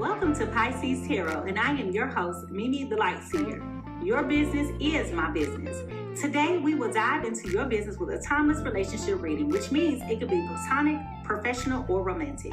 Welcome to PiSeas Tarot, and I am your host, Mimi Lightseer. Your business is my business. Today, we will dive into your business with a timeless relationship reading, which means it could be platonic, professional, or romantic.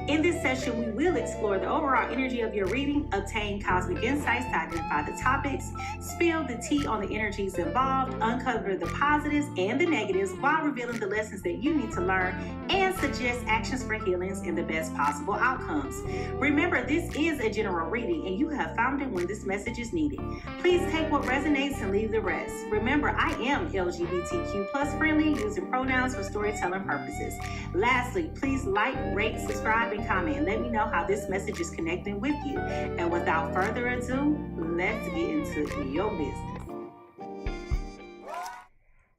In this session, we will explore the overall energy of your reading, obtain cosmic insights to identify the topics, spill the tea on the energies involved, uncover the positives and the negatives while revealing the lessons that you need to learn, and suggest actions for healings and the best possible outcomes. Remember, this is a general reading, and you have found it when this message is needed. Please take what resonates and leave the rest. Remember, I am LGBTQ plus friendly, using pronouns for storytelling purposes. Lastly, please like, rate, subscribe, and comment. Let me know how this message is connecting with you. And without further ado, let's get into your business.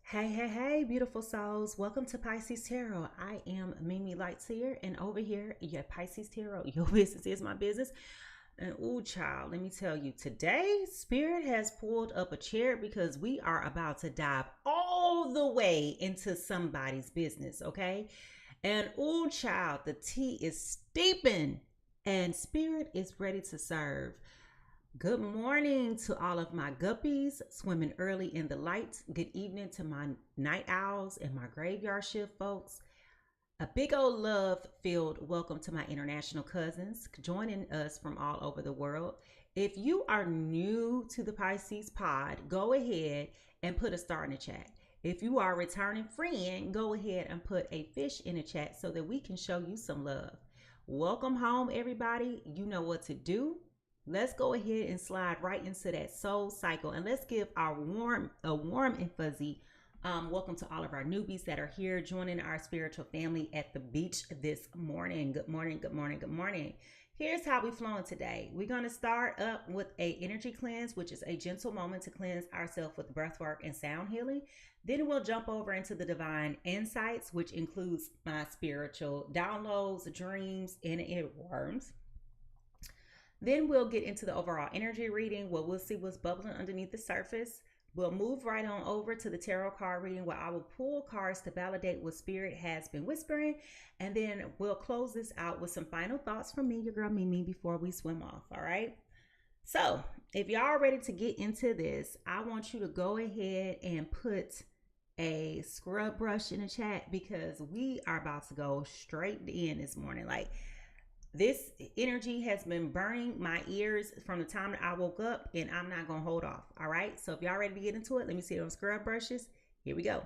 Hey, beautiful souls. Welcome to PiSeas Tarot. I am Mimi Lightseer, and over here, your PiSeas Tarot, your business is my business. And ooh, child, let me tell you, today, Spirit has pulled up a chair because we are about to dive all the way into somebody's business, okay? And ooh, child, the tea is steeping and Spirit is ready to serve. Good morning to all of my guppies swimming early in the light. Good evening to my night owls and my graveyard shift folks. A big old love-filled welcome to my international cousins joining us from all over the world. If you are new to the PiSeas pod, go ahead and put a star in the chat. If you are a returning friend, go ahead and put a fish in the chat so that we can show you some love. Welcome home, everybody. You know what to do. Let's go ahead and slide right into that soul cycle, and let's give our warm and fuzzy welcome to all of our newbies that are here joining our spiritual family at the beach this morning. Good morning, good morning, good morning. Here's how we flowing today. We're going to start up with a energy cleanse, which is a gentle moment to cleanse ourselves with breath work and sound healing. Then we'll jump over into the divine insights, which includes my spiritual downloads, dreams, and earworms. Then we'll get into the overall energy reading where we'll see what's bubbling underneath the surface. We'll move right on over to the tarot card reading where I will pull cards to validate what Spirit has been whispering. And then we'll close this out with some final thoughts from me, your girl Mimi, before we swim off. All right. So if y'all are ready to get into this, I want you to go ahead and put a scrub brush in the chat because we are about to go straight in this morning. Like, this energy has been burning my ears from the time that I woke up, and I'm not going to hold off. All right. So if y'all ready to get into it, let me see those scrub brushes. Here we go.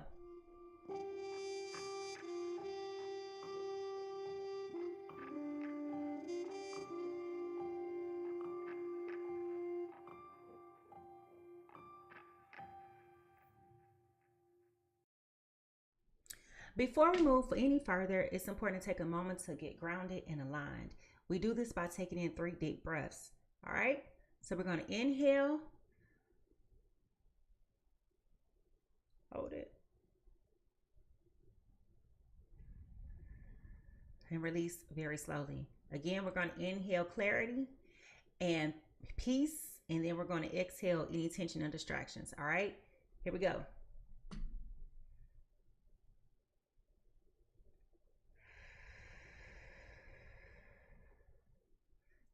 Before we move any further, it's important to take a moment to get grounded and aligned. We do this by taking in 3 deep breaths. All right. So we're going to inhale. Hold it. And release very slowly. Again, we're going to inhale clarity and peace. And then we're going to exhale any tension and distractions. All right. Here we go.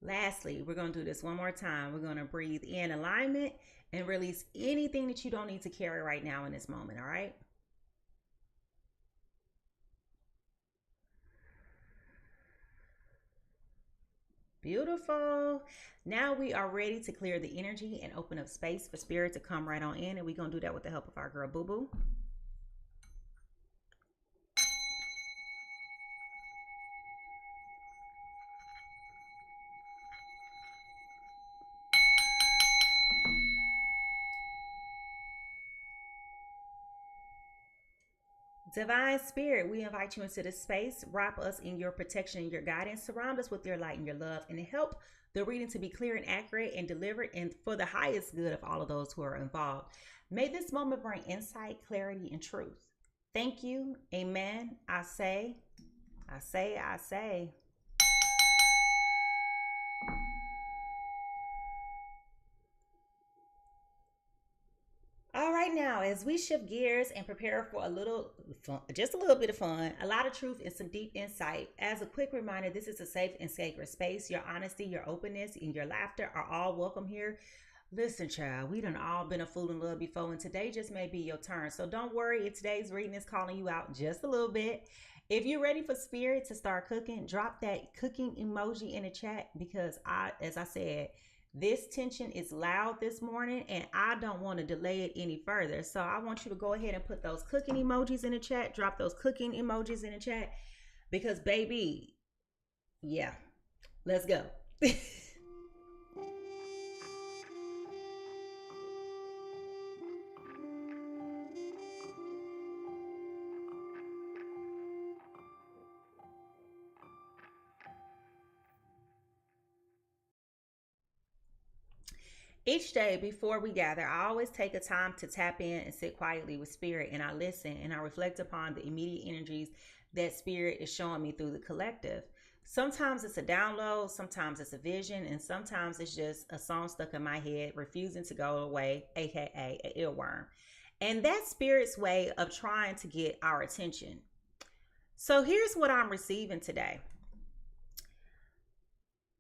Lastly, we're going to do this one more time. We're going to breathe in alignment and release anything that you don't need to carry right now in this moment, all right? Beautiful. Now we are ready to clear the energy and open up space for Spirit to come right on in, and we're going to do that with the help of our girl Boo Boo. Divine Spirit, we invite you into this space. Wrap us in your protection and your guidance. Surround us with your light and your love, and help the reading to be clear and accurate and delivered and for the highest good of all of those who are involved. May this moment bring insight, clarity, and truth. Thank you. Amen. I say. All right, now, as we shift gears and prepare for a little fun, just a little bit of fun, a lot of truth and some deep insight. As a quick reminder, this is a safe and sacred space. Your honesty, your openness, and your laughter are all welcome here. Listen, child, we done all been a fool in love before, and today just may be your turn. So don't worry if today's reading is calling you out just a little bit. If you're ready for spirit to start cooking, drop that cooking emoji in the chat, because as I said, this tension is loud this morning and I don't want to delay it any further. So I want you to go ahead and put those cooking emojis in the chat. Drop those cooking emojis in the chat, because baby, yeah, let's go. Each day before we gather, I always take a time to tap in and sit quietly with spirit, and I listen and I reflect upon the immediate energies that spirit is showing me through the collective. Sometimes it's a download, sometimes it's a vision, and sometimes it's just a song stuck in my head, refusing to go away, aka an earworm. And that's spirit's way of trying to get our attention. So here's what I'm receiving today.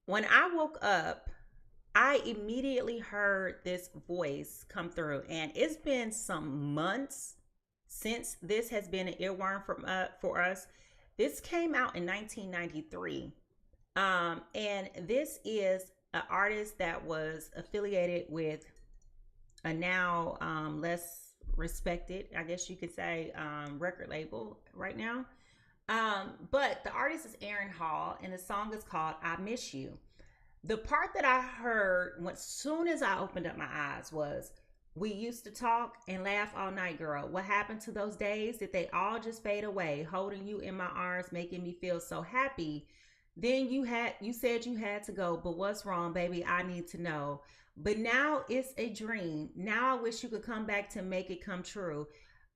When I woke up, I immediately heard this voice come through, and it's been some months since this has been an earworm for us. This came out in 1993, and this is an artist that was affiliated with a now less respected, I guess you could say, record label right now. But the artist is Aaron Hall, and the song is called "I Miss You." The part that I heard as soon as I opened up my eyes was, "We used to talk and laugh all night, girl. What happened to those days? Did they all just fade away? Holding you in my arms, making me feel so happy. Then you said you had to go, but what's wrong, baby? I need to know. But now it's a dream. Now I wish you could come back to make it come true.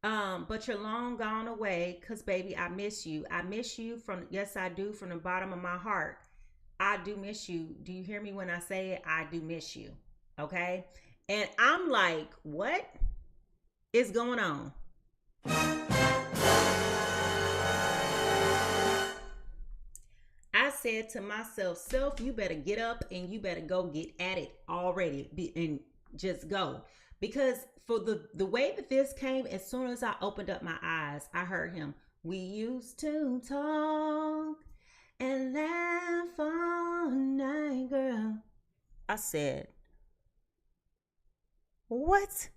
But you're long gone away, cause baby, I miss you. I miss you yes, I do, from the bottom of my heart. I do miss you. Do you hear me when I say it? I do miss you." Okay. And I'm like, what is going on? I said to myself, self, you better get up and you better go get at it already and just go. Because for the way that this came, as soon as I opened up my eyes, I heard him. "We used to talk and laugh all night, girl." I said, what?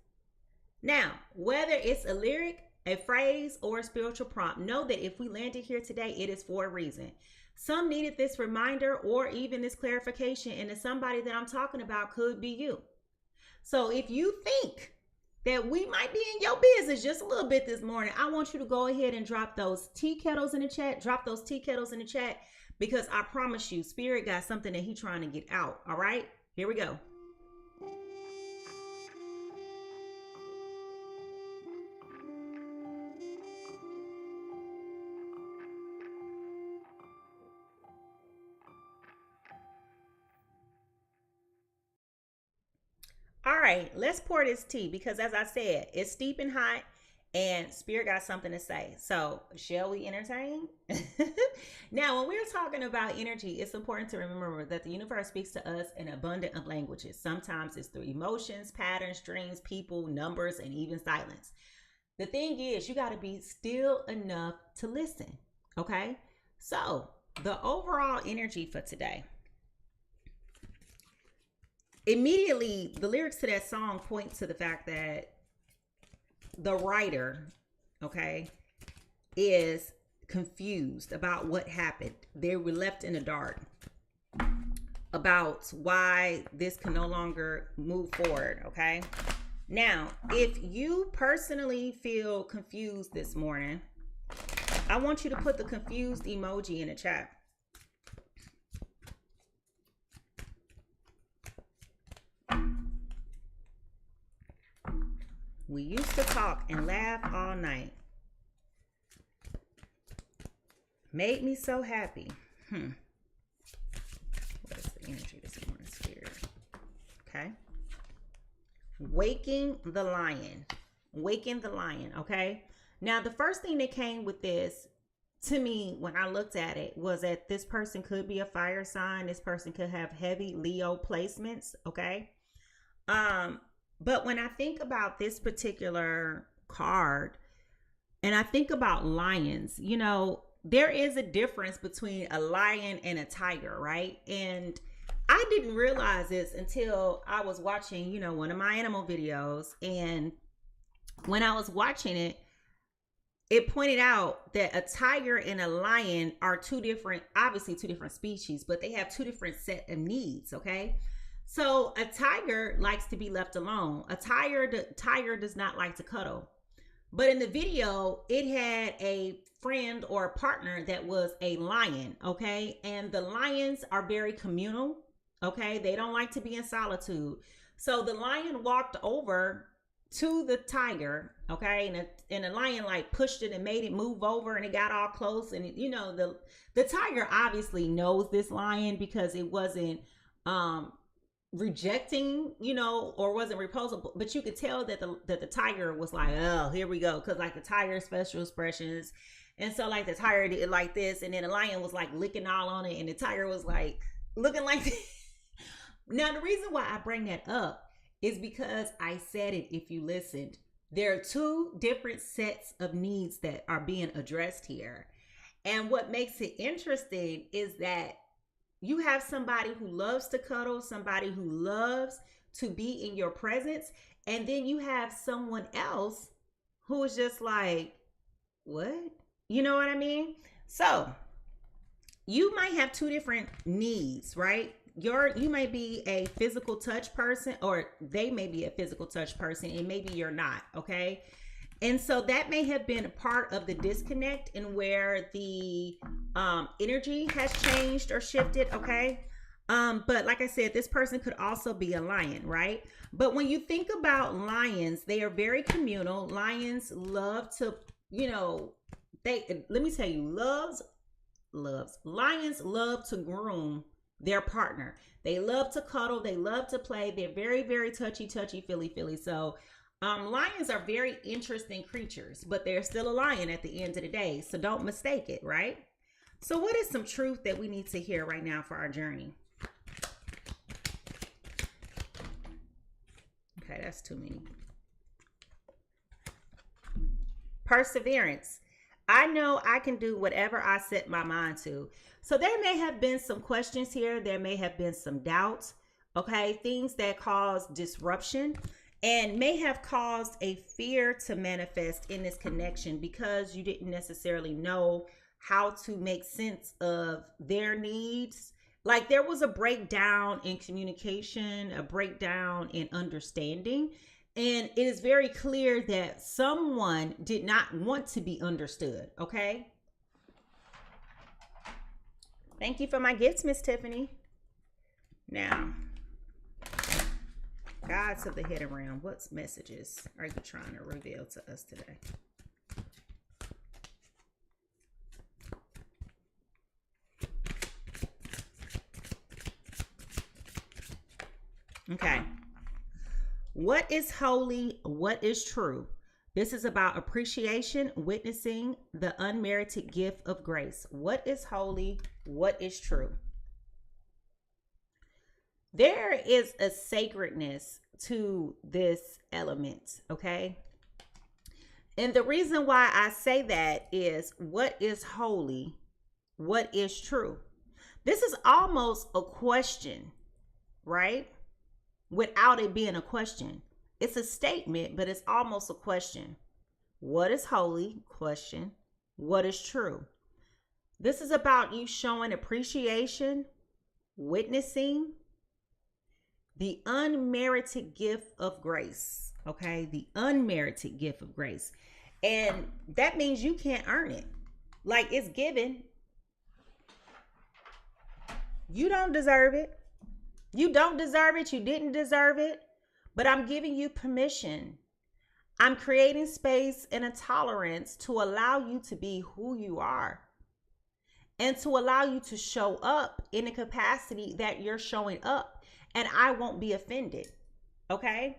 Now, whether it's a lyric, a phrase, or a spiritual prompt, know that if we landed here today, it is for a reason. Some needed this reminder or even this clarification, and somebody that I'm talking about could be you. So if you think that we might be in your business just a little bit this morning, I want you to go ahead and drop those tea kettles in the chat. Drop those tea kettles in the chat, because I promise you, spirit got something that he's trying to get out. All right, here we go. All right, let's pour this tea, because as I said, it's steeping hot and spirit got something to say. So shall we entertain? Now, when we're talking about energy, it's important to remember that the universe speaks to us in abundant of languages. Sometimes it's through emotions, patterns, dreams, people, numbers, and even silence. The thing is, you got to be still enough to listen. Okay. So the overall energy for today. Immediately, the lyrics to that song point to the fact that the writer, okay, is confused about what happened. They were left in the dark about why this can no longer move forward, okay? Now, if you personally feel confused this morning, I want you to put the confused emoji in the chat. We used to talk and laugh all night. Made me so happy. What is the energy this morning, spirit? Okay. Waking the lion. Waken the lion, okay? Now, the first thing that came with this to me when I looked at it was that this person could be a fire sign. This person could have heavy Leo placements, okay? But when I think about this particular card and I think about lions, you know, there is a difference between a lion and a tiger, right? And I didn't realize this until I was watching, you know, one of my animal videos. And when I was watching it, it pointed out that a tiger and a lion are obviously two different species, but they have two different set of needs, okay? So a tiger likes to be left alone. A tiger does not like to cuddle. But in the video, it had a friend or a partner that was a lion, okay? And the lions are very communal, okay? They don't like to be in solitude. So the lion walked over to the tiger, okay, and the lion like pushed it and made it move over, and it got all close. And you know, the tiger obviously knows this lion because it wasn't rejecting, you know, or wasn't repulsive, but you could tell that the tiger was like, oh, here we go, because like the tiger's facial expressions, and so like the tiger did like this, and then the lion was like licking all on it, and the tiger was like looking like this. Now the reason why I bring that up is because I said it, if you listened, there are two different sets of needs that are being addressed here. And what makes it interesting is that you have somebody who loves to cuddle, somebody who loves to be in your presence, and then you have someone else who is just like, what? You know what I mean? So you might have two different needs, right? You may be a physical touch person, or they may be a physical touch person, and maybe you're not, okay? And so that may have been a part of the disconnect in where the energy has changed or shifted, okay? But like I said, this person could also be a lion, right? But when you think about lions, they are very communal. Lions love to, you know, let me tell you, lions love to groom their partner. They love to cuddle. They love to play. They're very, very touchy, feely. So lions are very interesting creatures, but they're still a lion at the end of the day. So don't mistake it, right? So what is some truth that we need to hear right now for our journey? Okay, that's too many. Perseverance. I know I can do whatever I set my mind to. So there may have been some questions here. There may have been some doubts, okay? Things that cause disruption and may have caused a fear to manifest in this connection because you didn't necessarily know how to make sense of their needs. Like there was a breakdown in communication, a breakdown in understanding. And it is very clear that someone did not want to be understood, okay? Thank you for my gifts, Miss Tiffany. Now, gods of the hidden realm, what messages are you trying to reveal to us today? Okay. What is holy? What is true? This is about appreciation, witnessing the unmerited gift of grace. What is holy? What is true? There is a sacredness to this element, okay? And the reason why I say that is what is holy? What is true? This is almost a question, right? Without it being a question. It's a statement, but it's almost a question. What is holy? Question. What is true? This is about you showing appreciation, witnessing the unmerited gift of grace. Okay? The unmerited gift of grace. And that means you can't earn it. Like it's given. You don't deserve it. You don't deserve it. You didn't deserve it. But I'm giving you permission. I'm creating space and a tolerance to allow you to be who you are. And to allow you to show up in the capacity that you're showing up. And I won't be offended. Okay?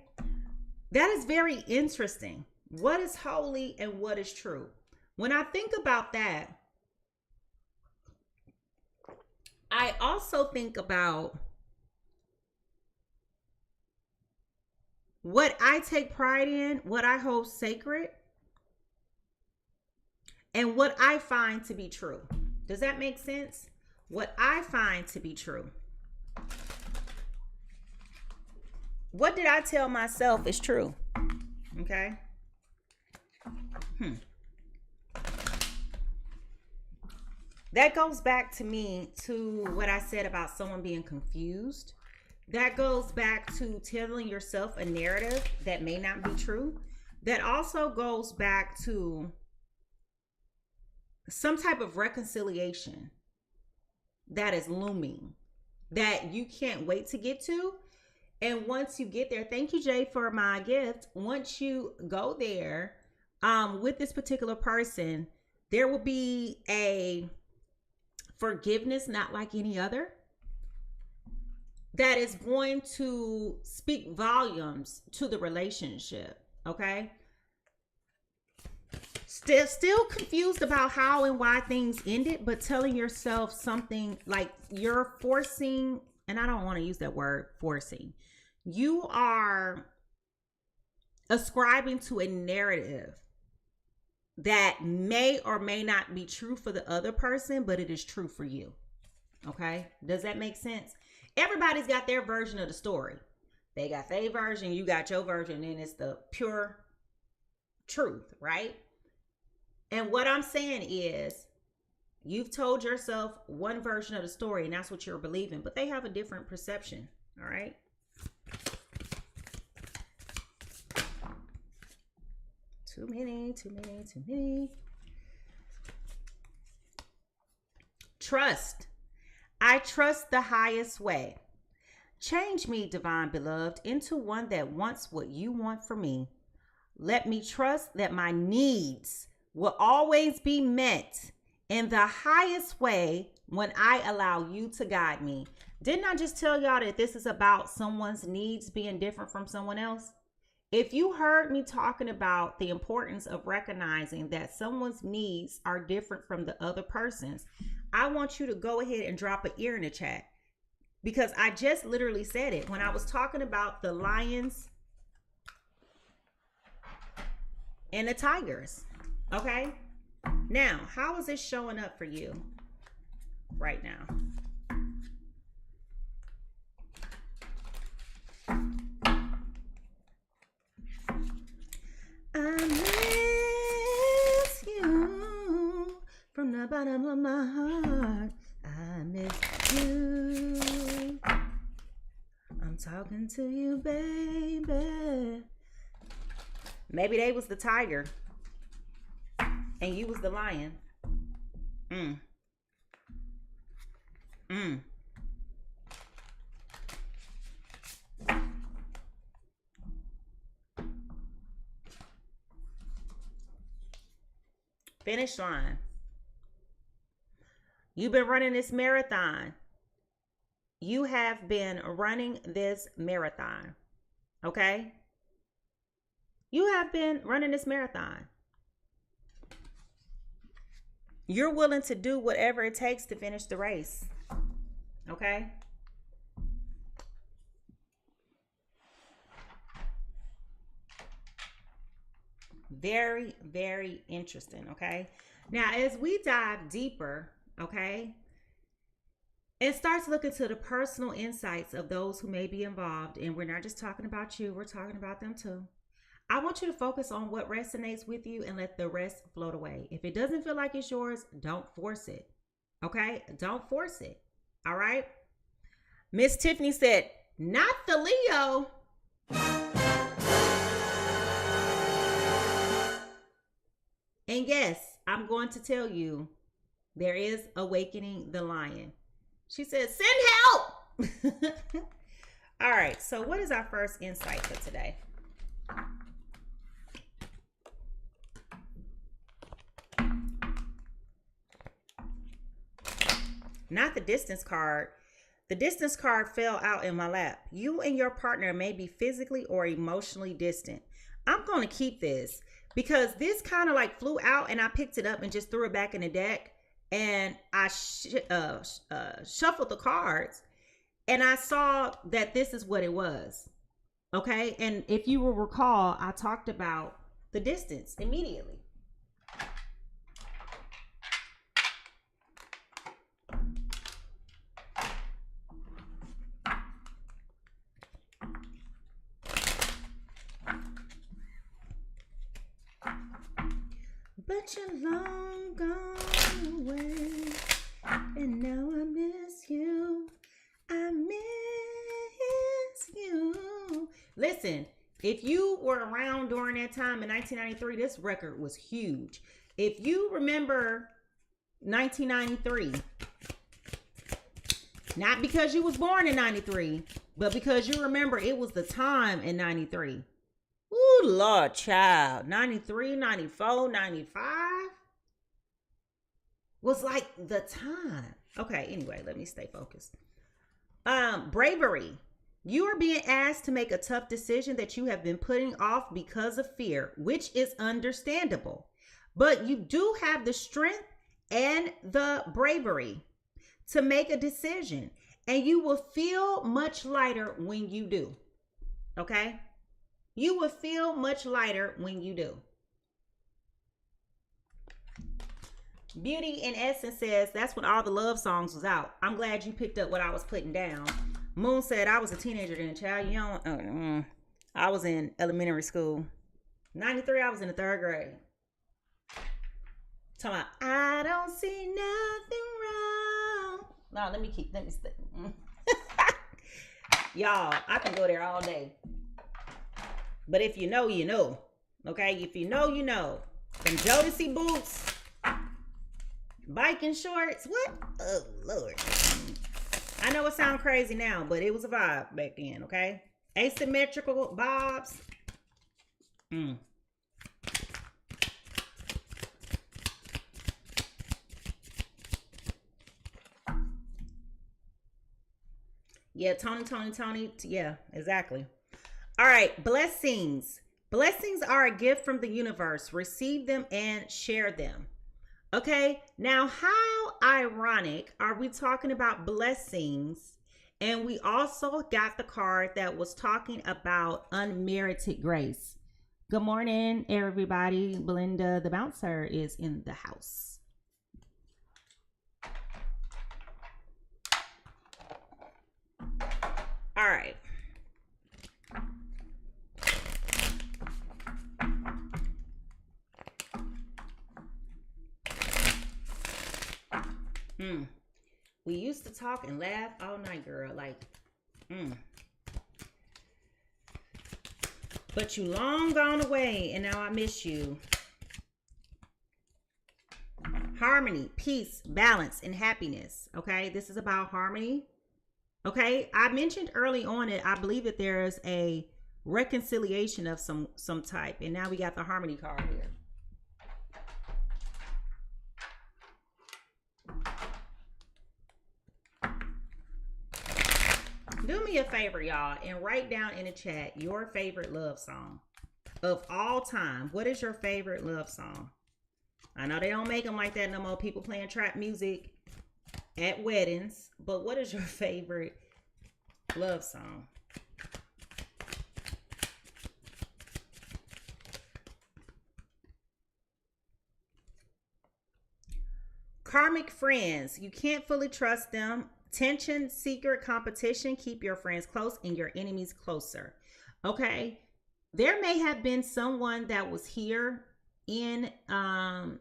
That is very interesting. What is holy and what is true? When I think about that, I also think about what I take pride in, what I hold sacred, and what I find to be true. Does that make sense? What I find to be true. What did I tell myself is true? Okay. That goes back to me to what I said about someone being confused. That goes back to telling yourself a narrative that may not be true. That also goes back to some type of reconciliation that is looming, that you can't wait to get to. And once you get there, thank you, Jay, for my gift. Once you go there with this particular person, there will be a forgiveness not like any other that is going to speak volumes to the relationship. Okay. Still confused about how and why things ended, but telling yourself something like you're forcing, and I don't want to use that word forcing. You are ascribing to a narrative that may or may not be true for the other person, but it is true for you. Okay? Does that make sense? Everybody's got their version of the story. They got their version, you got your version, and it's the pure truth, right? And what I'm saying is, you've told yourself one version of the story, and that's what you're believing, but they have a different perception, all right? Too many. Trust. I trust the highest way. Change me, divine beloved, into one that wants what you want for me. Let me trust that my needs will always be met in the highest way when I allow you to guide me. Didn't I just tell y'all that this is about someone's needs being different from someone else? If you heard me talking about the importance of recognizing that someone's needs are different from the other person's, I want you to go ahead and drop an ear in the chat, because I just literally said it when I was talking about the lions and the tigers. Okay? Now, how is this showing up for you right now? I miss you from the bottom of my heart. I miss you. I'm talking to you, baby. Maybe they was the tiger and you was the lion. Finish line. You've been running this marathon. You have been running this marathon. Okay? You have been running this marathon. You're willing to do whatever it takes to finish the race. Okay? Very, very interesting. Okay? Now, as we dive deeper, okay, and starts looking to the personal insights of those who may be involved, and we're not just talking about you, we're talking about them too. I want you to focus on what resonates with you and let the rest float away. If it doesn't feel like it's yours, don't force it. Okay? Don't force it. All right? Miss Tiffany said, not the Leo. And yes, I'm going to tell you, there is awakening the lion. She said, send help. All right. So what is our first insight for today? Not the distance card. The distance card fell out in my lap. You and your partner may be physically or emotionally distant. I'm going to keep this because this kind of like flew out and I picked it up and just threw it back in the deck. And I shuffled the cards and I saw that this is what it was. Okay. And if you will recall, I talked about the distance immediately. But you're long gone away, and now I miss you. I miss you. Listen, if you were around during that time in 1993, this record was huge. If you remember 1993, not because you was born in 93, but because you remember it was the time in 93. Ooh, Lord, child. 93, 94, 95 was like the time. Okay, anyway, let me stay focused. Bravery. You are being asked to make a tough decision that you have been putting off because of fear, which is understandable. But you do have the strength and the bravery to make a decision, and you will feel much lighter when you do. Okay? You will feel much lighter when you do. Beauty in Essence says that's when all the love songs was out. I'm glad you picked up what I was putting down. Moon said I was a teenager then, child. You don't. I was in elementary school. 93, I was in the 3rd grade. Talking about I don't see nothing wrong. No, let me stay. Y'all, I can go there all day. But if you know, you know. Okay? If you know, you know. From Jodeci boots, biking shorts. What? Oh, Lord. I know it sounds crazy now, but it was a vibe back then, okay? Asymmetrical bobs. Yeah, Tony. Yeah, exactly. All right, blessings. Blessings are a gift from the universe. Receive them and share them. Okay, now how ironic are we talking about blessings? And we also got the card that was talking about unmerited grace. Good morning, everybody. Belinda the Bouncer is in the house. All right. We used to talk and laugh all night, girl. Like, But you long gone away, and now I miss you. Harmony, peace, balance, and happiness. Okay, this is about harmony. Okay, I mentioned early on that I believe that there's a reconciliation of some type, and now we got the harmony card here. Do me a favor, y'all, and write down in the chat your favorite love song of all time. What is your favorite love song? I know they don't make them like that no more. People playing trap music at weddings. But what is your favorite love song? Karmic friends. You can't fully trust them. Tension, secret, competition. Keep your friends close and your enemies closer. Okay. There may have been someone that was here in or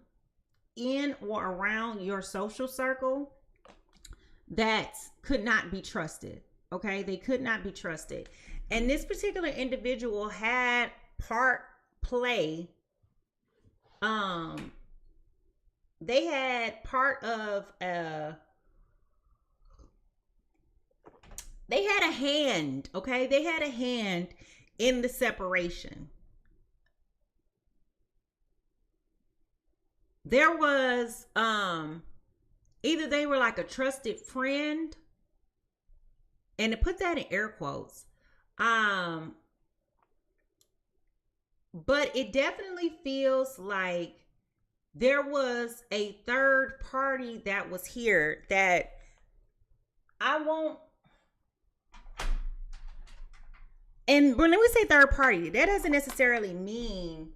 around your social circle that could not be trusted. Okay. They could not be trusted. And this particular individual had play. They had part of they had a hand, okay? They had a hand in the separation. There was either they were like a trusted friend, and to put that in air quotes, but but it definitely feels like there was a third party that was here that I won't. And when we say third party, that doesn't necessarily mean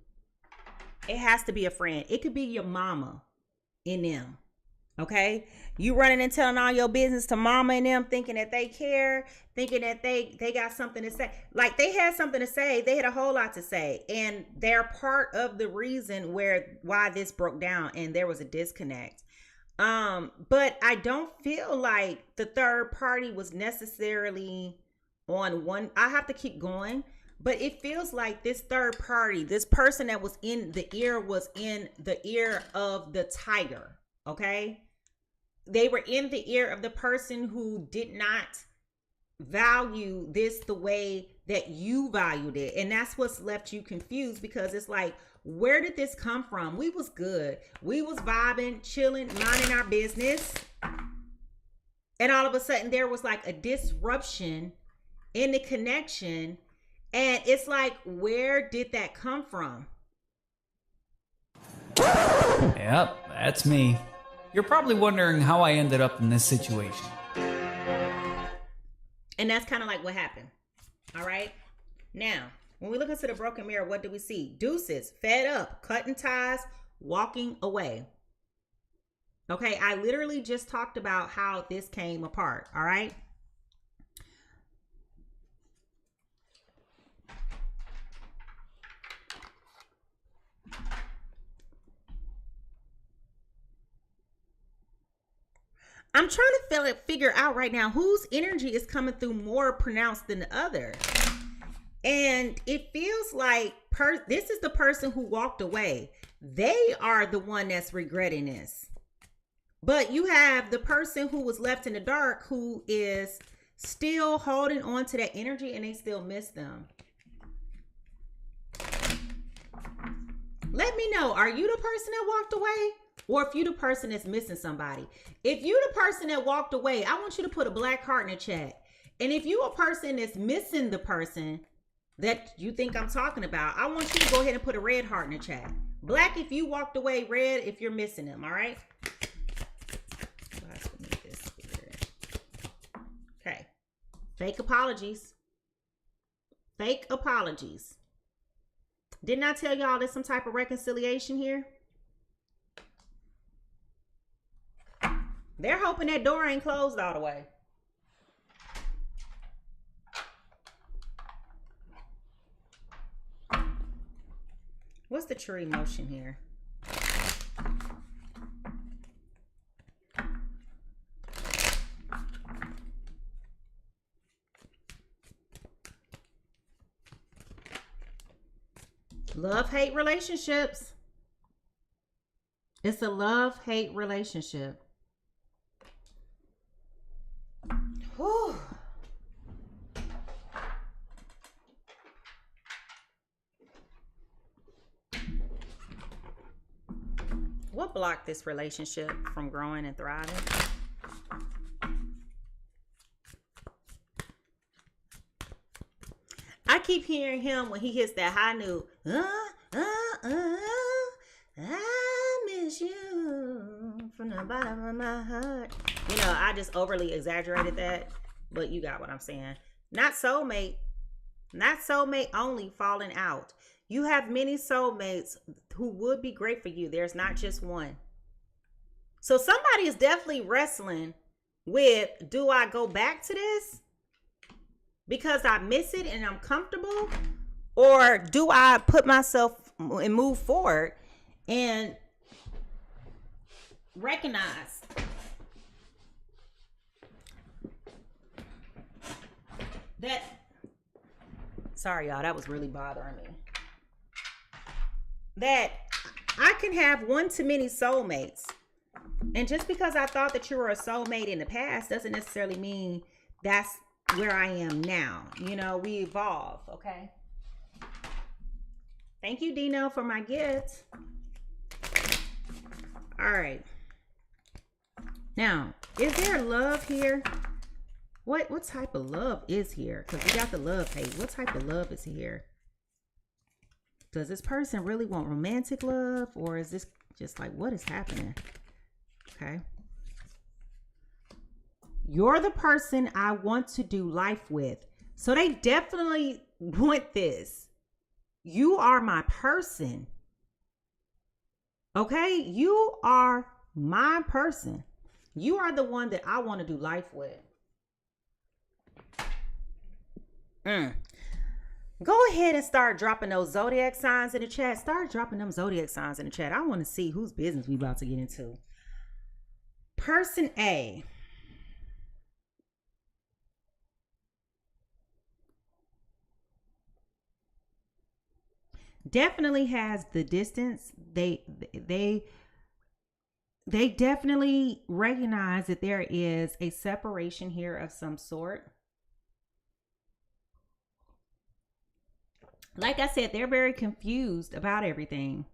it has to be a friend. It could be your mama in them. Okay? You running and telling all your business to mama and them, thinking that they care, thinking that they got something to say. Like they had something to say. They had a whole lot to say. And they're part of the reason why this broke down and there was a disconnect. But I don't feel like the third party was necessarily on one. I have to keep going, but it feels like this third party, this person that was in the ear of the tiger. Okay. They were in the ear of the person who did not value this the way that you valued it. And that's what's left you confused, because it's like, where did this come from? We was good. We was vibing, chilling, minding our business. And all of a sudden there was like a disruption in the connection. And it's like, where did that come from? Yep, that's me. You're probably wondering how I ended up in this situation. And that's kind of like what happened. All right. Now, when we look into the broken mirror, what do we see? Deuces, fed up, cutting ties, walking away. Okay. I literally just talked about how this came apart. All right. I'm trying to figure out right now whose energy is coming through more pronounced than the other. And it feels like this is the person who walked away. They are the one that's regretting this. But you have the person who was left in the dark who is still holding on to that energy and they still miss them. Let me know, are you the person that walked away? Or if you the person that's missing somebody. If you the person that walked away, I want you to put a black heart in the chat. And if you a person that's missing the person that you think I'm talking about, I want you to go ahead and put a red heart in the chat. Black if you walked away, red if you're missing them, all right? Okay. Fake apologies. Fake apologies. Didn't I tell y'all there's some type of reconciliation here? They're hoping that door ain't closed all the way. What's the true emotion here? Love-hate relationships. It's a love-hate relationship. Whew. What blocked this relationship from growing and thriving? I keep hearing him when he hits that high note. I miss you from the bottom of my heart. You know, I just overly exaggerated that, but you got what I'm saying. Not soulmate only, falling out. You have many soulmates who would be great for you. There's not just one. So somebody is definitely wrestling with, do I go back to this because I miss it and I'm comfortable? Or do I put myself and move forward and recognize that, sorry y'all, that was really bothering me, that I can have one too many soulmates. And just because I thought that you were a soulmate in the past doesn't necessarily mean that's where I am now. You know, we evolve, okay? Thank you, Dino, for my gift. All right. Now, is there love here? What type of love is here? Because we got the love hate. What type of love is here? Does this person really want romantic love, or is this just like, what is happening? Okay. You're the person I want to do life with. So they definitely want this. You are my person. Okay? You are my person. You are the one that I want to do life with. Go ahead and start dropping those zodiac signs in the chat. Start dropping them zodiac signs in the chat. I want to see whose business we about to get into. Person A. Definitely has the distance. They definitely recognize that there is a separation here of some sort. Like I said, they're very confused about everything.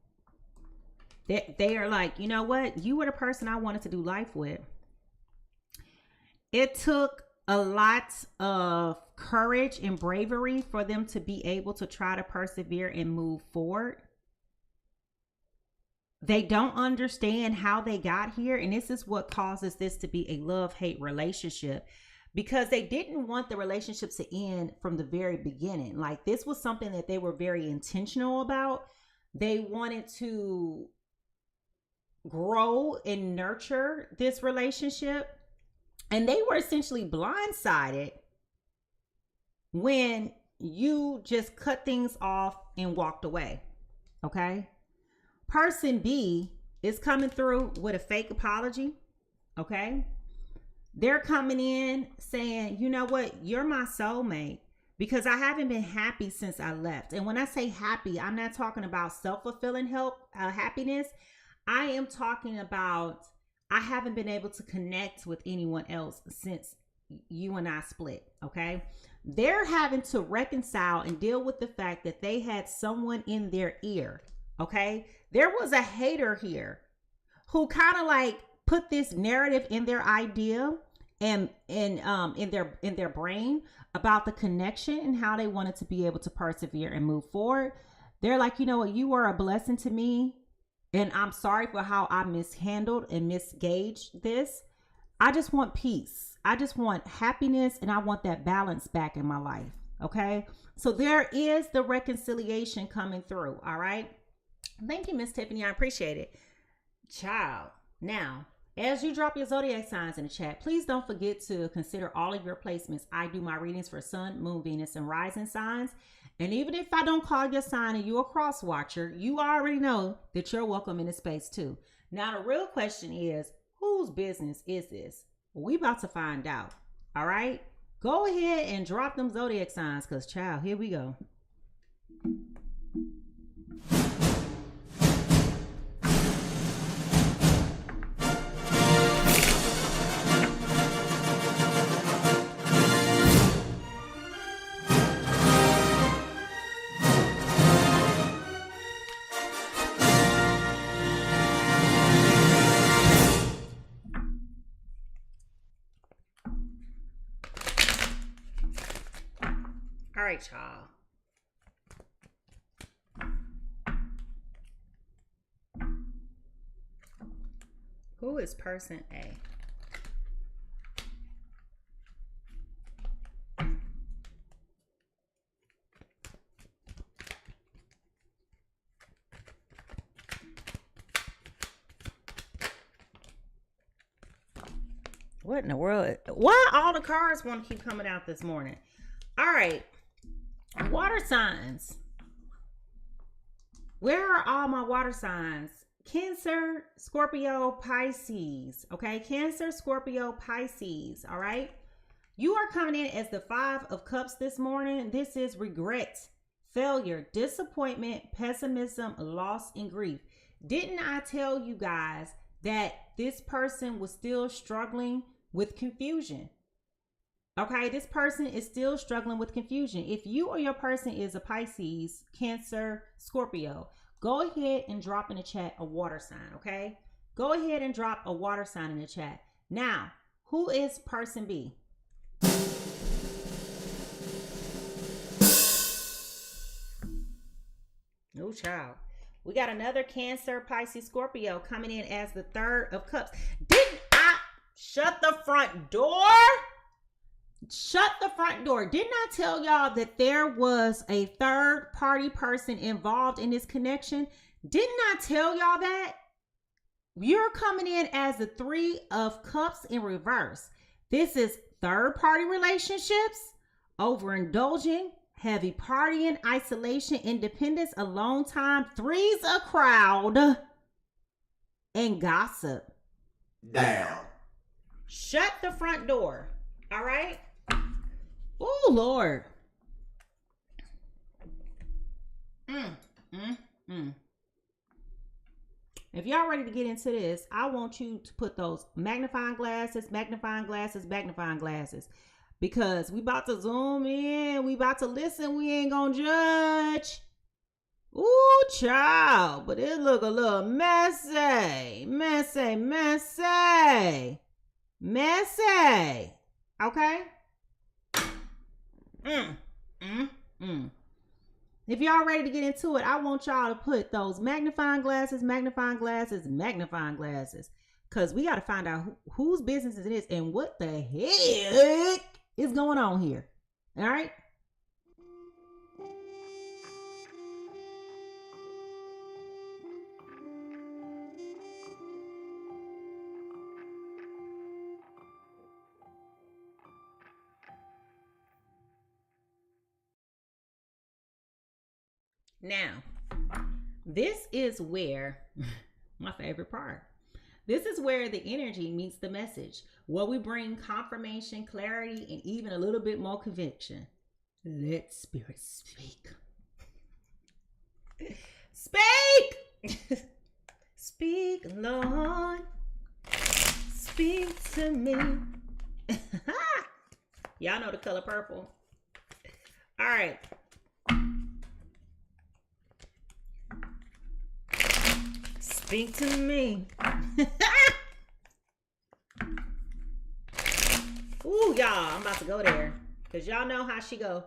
They are like, you know what? You were the person I wanted to do life with. It took a lot of courage and bravery for them to be able to try to persevere and move forward. They don't understand how they got here. And this is what causes this to be a love-hate relationship, because they didn't want the relationship to end from the very beginning. Like, this was something that they were very intentional about. They wanted to grow and nurture this relationship. And they were essentially blindsided when you just cut things off and walked away. Okay. Person B is coming through with a fake apology. Okay. They're coming in saying, you know what? You're my soulmate, because I haven't been happy since I left. And when I say happy, I'm not talking about self-fulfilling happiness. I am talking about, I haven't been able to connect with anyone else since you and I split. Okay. They're having to reconcile and deal with the fact that they had someone in their ear. Okay. There was a hater here who kind of like put this narrative in their idea and in their brain about the connection and how they wanted to be able to persevere and move forward. They're like, you know what? You were a blessing to me. And I'm sorry for how I mishandled and misgauged this. I just want peace. I just want happiness, and I want that balance back in my life. Okay. So there is the reconciliation coming through. All right. Thank you, Miss Tiffany. I appreciate it. Child. Now, as you drop your zodiac signs in the chat, please don't forget to consider all of your placements. I do my readings for Sun, Moon, Venus, and Rising signs. And even if I don't call your sign and you're a cross watcher, you already know that you're welcome in this space too. Now, the real question is, whose business is this? Well, we about to find out. All right. Go ahead and drop them zodiac signs, because child, here we go. All right, y'all. Who is person A? What in the world? Why all the cards want to keep coming out this morning? All right. Water signs. Where are all my water signs? Cancer, Scorpio, Pisces. Okay, Cancer, Scorpio, Pisces. All right. You are coming in as the 5 of Cups this morning. This is regret, failure, disappointment, pessimism, loss, and grief. Didn't I tell you guys that this person was still struggling with confusion? Okay, this person is still struggling with confusion. If you or your person is a Pisces, Cancer, Scorpio, go ahead and drop in the chat a water sign, okay? Go ahead and drop a water sign in the chat. Now, who is person B? Oh, child. We got another Cancer, Pisces, Scorpio coming in as the Third of Cups. Didn't I shut the front door? Shut the front door. Didn't I tell y'all that there was a third party person involved in this connection? Didn't I tell y'all that? You're coming in as the Three of Cups in reverse. This is third party relationships, overindulging, heavy partying, isolation, independence, alone time, threes a crowd, and gossip. Down. Shut the front door. All right? Oh, Lord. If y'all ready to get into this, I want you to put those magnifying glasses, because we about to zoom in. We about to listen. We ain't gonna judge. Ooh, child. But it look a little messy. Messy. Okay? If y'all ready to get into it, I want y'all to put those magnifying glasses. Because we got to find out whose business it is and what the heck is going on here. All right? Now, this is where, my favorite part, this is where the energy meets the message, where we bring confirmation, clarity, and even a little bit more conviction. Let spirit speak. Speak! Speak, Lord. Speak to me. Y'all know the color purple. All right. Speak to me. Ooh, y'all, I'm about to go there. Because y'all know how she go.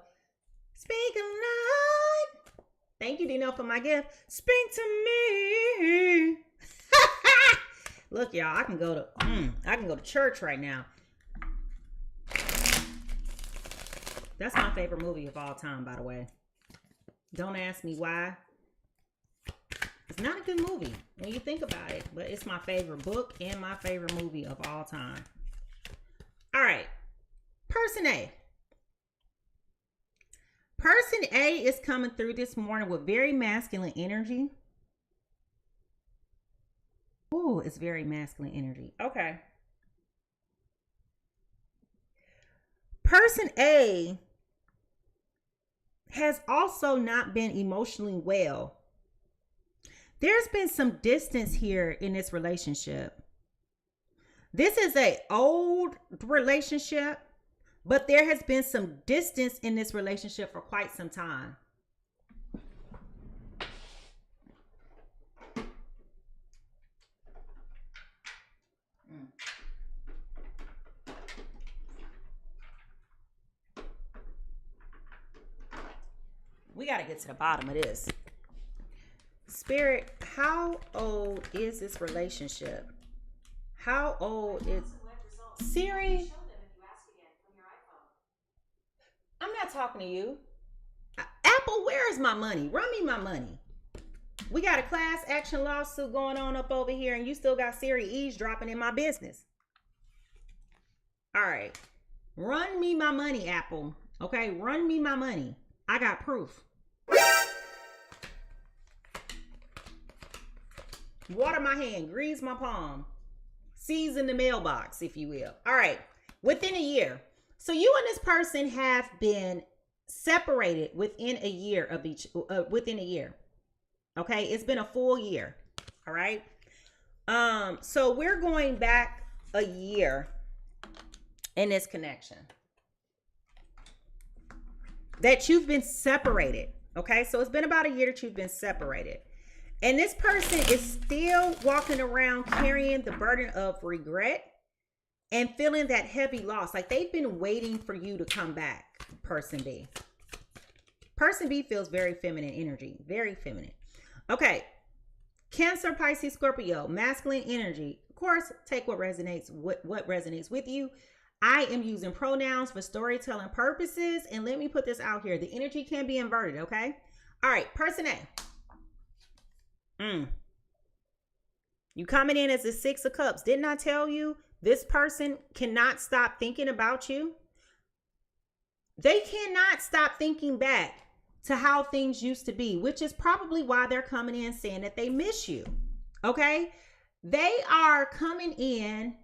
Speak a lot. Thank you, Dino, for my gift. Speak to me. Look, y'all, I can go to church right now. That's my favorite movie of all time, by the way. Don't ask me why. It's not a good movie when you think about it, but it's my favorite book and my favorite movie of all time. All right. Person A. Person A is coming through this morning with very masculine energy. Ooh, it's very masculine energy. Okay. Person A has also not been emotionally well. There's been some distance here in this relationship. This is an old relationship, but there has been some distance in this relationship for quite some time. We got to get to the bottom of this. Spirit, how old is this relationship? How old is Siri? I'm not talking to you. Apple, where is my money? Run me my money. We got a class action lawsuit going on up over here, and you still got Siri eavesdropping in my business. All right. Run me my money, Apple. Okay, run me my money. I got proof. Water my hand, grease my palm, season the mailbox, if you will. All right, within a year. So you and this person have been separated within a year of within a year. Okay, it's been a full year. All right. So we're going back a year in this connection that you've been separated. Okay, so it's been about a year that you've been separated. And this person is still walking around carrying the burden of regret and feeling that heavy loss. Like they've been waiting for you to come back, person B. Person B feels very feminine energy, very feminine. Okay. Cancer, Pisces, Scorpio, masculine energy. Of course, take what resonates with you. I am using pronouns for storytelling purposes. And let me put this out here. The energy can be inverted, okay? All right, person A. You coming in as the Six of Cups. Didn't I tell you this person cannot stop thinking about you? They cannot stop thinking back to how things used to be, which is probably why they're coming in saying that they miss you. Okay? They are coming in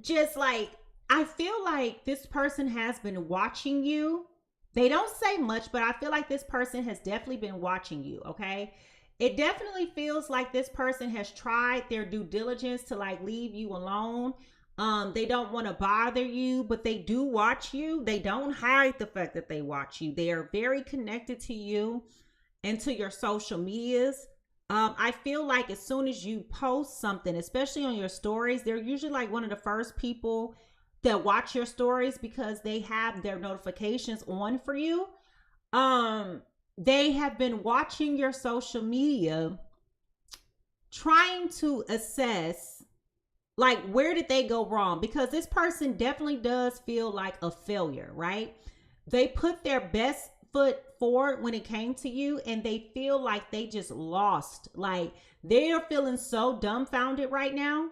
just like, I feel like this person has been watching you. They don't say much, but I feel like this person has definitely been watching you. Okay? It definitely feels like this person has tried their due diligence to like leave you alone. They don't want to bother you, but they do watch you. They don't hide the fact that they watch you. They are very connected to you and to your social medias. I feel like as soon as you post something, especially on your stories, they're usually like one of the first people that watch your stories because they have their notifications on for you. They have been watching your social media, trying to assess like, where did they go wrong? Because this person definitely does feel like a failure, right? They put their best foot forward when it came to you and they feel like they just lost. Like, they are feeling so dumbfounded right now.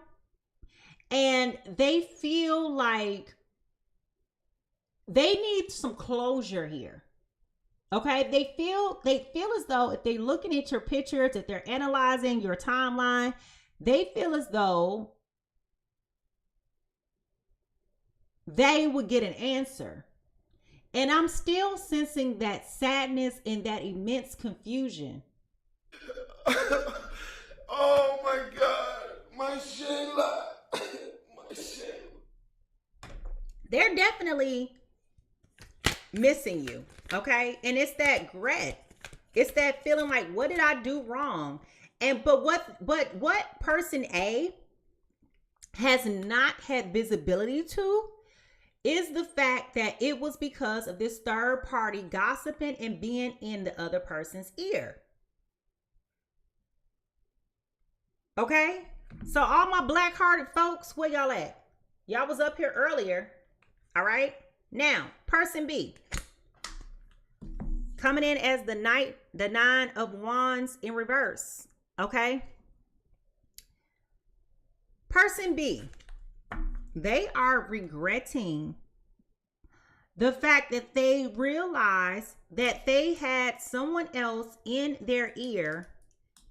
And they feel like they need some closure here. Okay, they feel as though if they're looking at your pictures, if they're analyzing your timeline, they feel as though they would get an answer. And I'm still sensing that sadness and that immense confusion. Oh my God, my Shayla, my Shayla. They're definitely missing you, okay? And it's that regret. It's that feeling like, what did I do wrong? But what person A has not had visibility to is the fact that it was because of this third party gossiping and being in the other person's ear. Okay? So all my black-hearted folks, where y'all at? Y'all was up here earlier. All right? Now, person B. Coming in as the Nine of Wands in reverse. Okay? Person B. They are regretting the fact that they realized that they had someone else in their ear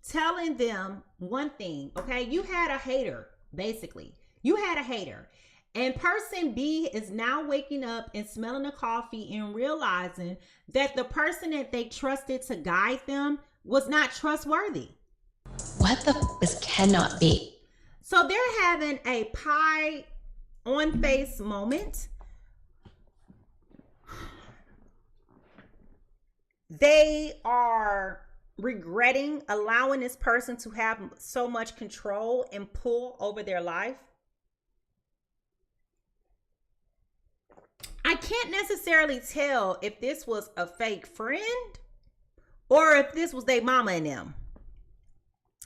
telling them one thing. Okay, you had a hater, basically. You had a hater. And person B is now waking up and smelling the coffee and realizing that the person that they trusted to guide them was not trustworthy. What the this cannot be. So they're having a pie on face moment. They are regretting allowing this person to have so much control and pull over their life. I can't necessarily tell if this was a fake friend or if this was their mama and them.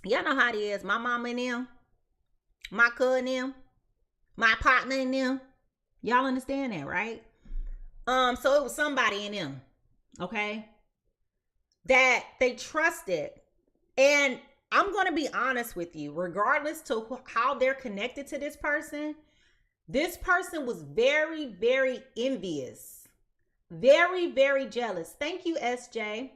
Y'all know how it is. My mama and them, my cousin and them, my partner and them. Y'all understand that, right? So it was somebody in them, okay, that they trusted. And I'm going to be honest with you, regardless to how they're connected to this person was very, very envious, very, very jealous. Thank you, SJ.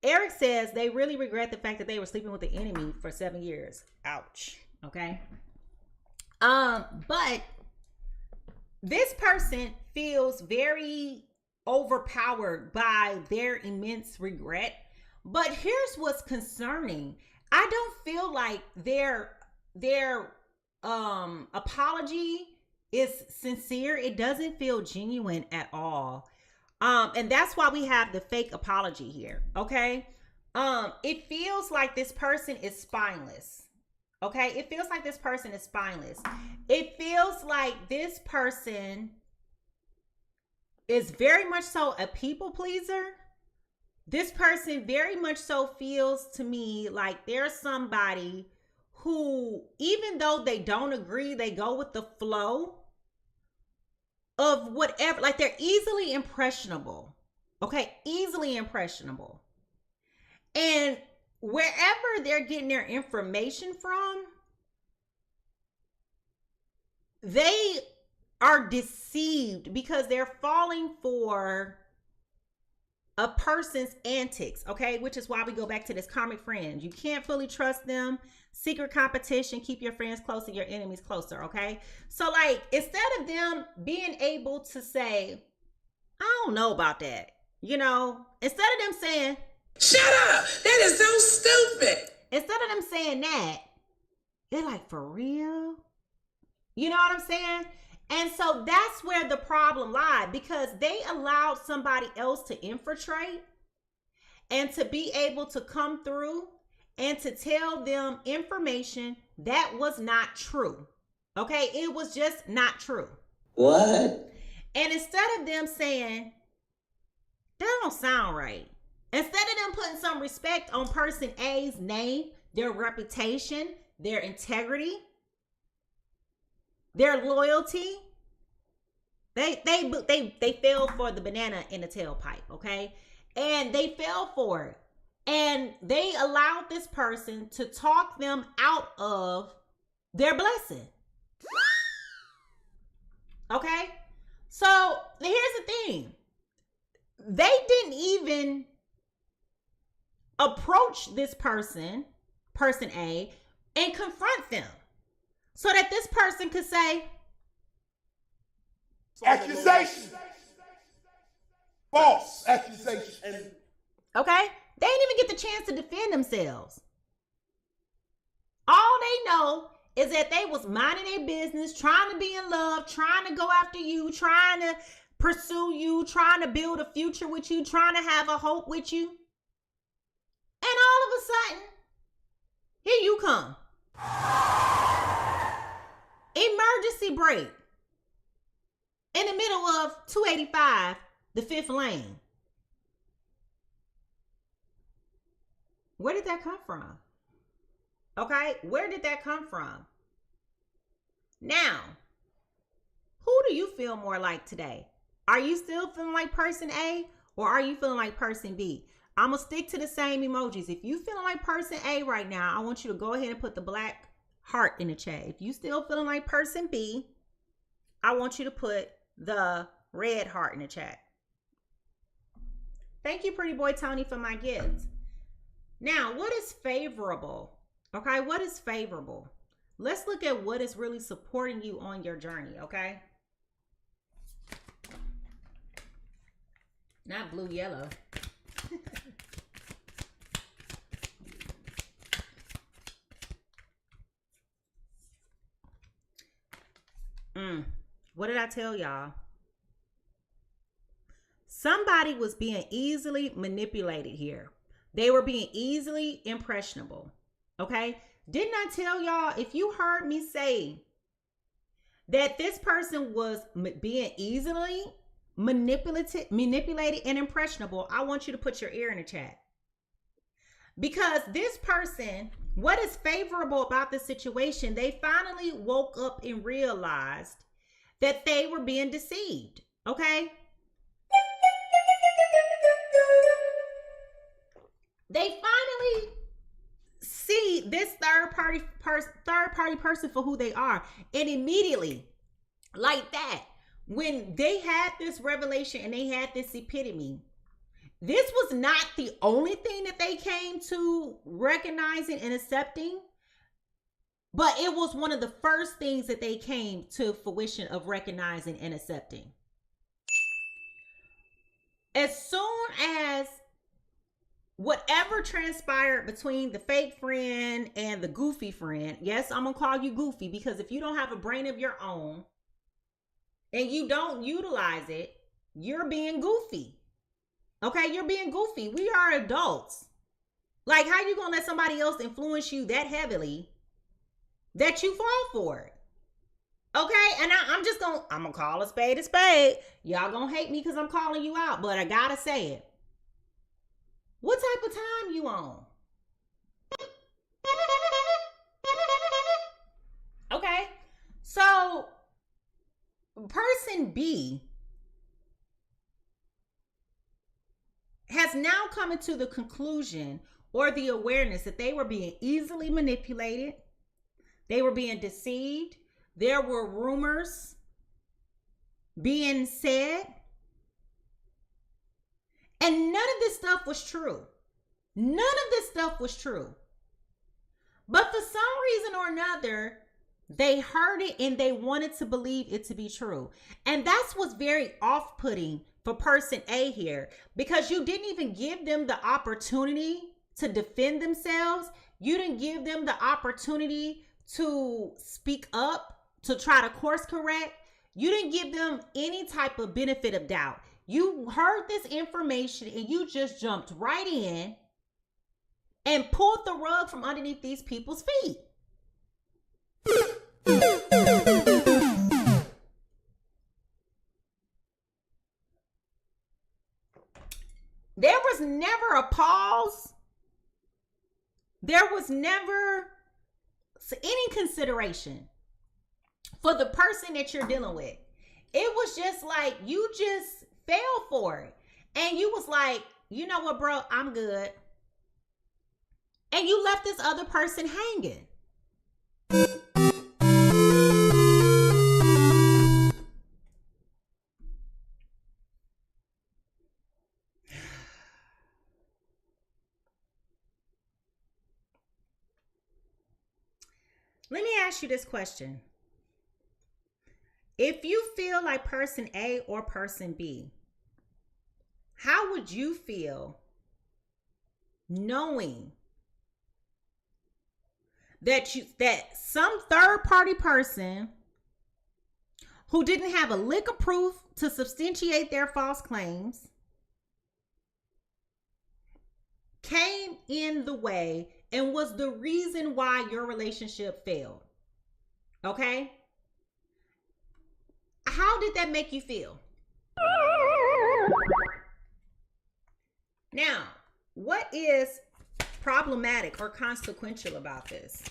Eric says they really regret the fact that they were sleeping with the enemy for 7 years. Ouch. Okay. But this person feels very overpowered by their immense regret. But here's what's concerning. I don't feel like their apology is sincere. It doesn't feel genuine at all. And that's why we have the fake apology here. Okay. It feels like this person is spineless. Okay. It feels like this person is spineless. It feels like this person is very much so a people pleaser. this person very much so feels to me like there's somebody who, even though they don't agree, they go with the flow of whatever. Like, they're easily impressionable. Okay, easily impressionable. And wherever they're getting their information from, they are deceived because they're falling for a person's antics, okay? Which is why we go back to this karmic friend. You can't fully trust them. Secret competition, keep your friends close and your enemies closer, okay? So, like, instead of them being able to say, I don't know about that, you know, instead of them saying, shut up, that is so stupid. Instead of them saying that, they're like, for real? You know what I'm saying? And so that's where the problem lied, because they allowed somebody else to infiltrate and to be able to come through and to tell them information that was not true. Okay, it was just not true. What? And instead of them saying, that don't sound right, instead of them putting some respect on person A's name, their reputation, their integrity, their loyalty, they fell for the banana in the tailpipe, okay? And they fell for it. And they allowed this person to talk them out of their blessing. Okay? So here's the thing. They didn't even approach this person A, and confront them so that this person could say, Accusation. False accusation. okay? They didn't even get the chance to defend themselves. All they know is that they was minding their business, trying to be in love, trying to go after you, trying to pursue you, trying to build a future with you, trying to have a hope with you. And all of a sudden, here you come. Emergency brake. In the middle of 285, the 5th lane. Where did that come from? Okay, where did that come from? Now, who do you feel more like today? Are you still feeling like person A, or are you feeling like person B? I'm going to stick to the same emojis. If you feeling like person A right now, I want you to go ahead and put the black heart in the chat. If you still feeling like person B, I want you to put the red heart in the chat. Thank you, pretty boy Tony, for my gift. Now, what is favorable? Okay, what is favorable? Let's look at what is really supporting you on your journey, okay? Not blue, yellow. What did I tell y'all? Somebody was being easily manipulated here. They were being easily impressionable. Okay? Didn't I tell y'all, if you heard me say that this person was being easily manipulated and impressionable, I want you to put your ear in the chat. Because this person, what is favorable about the situation, they finally woke up and realized that they were being deceived. Okay? They finally see this third party person for who they are. And immediately, like that, when they had this revelation and they had this epitome, this was not the only thing that they came to recognizing and accepting, but it was one of the first things that they came to fruition of recognizing and accepting. As soon as whatever transpired between the fake friend and the goofy friend, yes, I'm gonna call you goofy, because if you don't have a brain of your own and you don't utilize it, you're being goofy. Okay, you're being goofy. We are adults. Like, how you gonna let somebody else influence you that heavily that you fall for it? Okay, and I'm gonna call a spade a spade. Y'all gonna hate me because I'm calling you out, but I gotta say it. What type of time you on? Okay. So person B has now come into the conclusion or the awareness that they were being easily manipulated. They were being deceived. There were rumors being said. And none of this stuff was true. None of this stuff was true. But for some reason or another, they heard it and they wanted to believe it to be true. And that's what's very off-putting for person A here, because you didn't even give them the opportunity to defend themselves. You didn't give them the opportunity to speak up, to try to course correct. You didn't give them any type of benefit of doubt. You heard this information and you just jumped right in and pulled the rug from underneath these people's feet. There was never a pause. There was never any consideration for the person that you're dealing with. It was just like you just fell for it. And you was like, you know what, bro, I'm good. And you left this other person hanging. Let me ask you this question. If you feel like person A or person B, how would you feel knowing that some third party person who didn't have a lick of proof to substantiate their false claims came in the way and was the reason why your relationship failed? Okay? How did that make you feel? Now, what is problematic or consequential about this?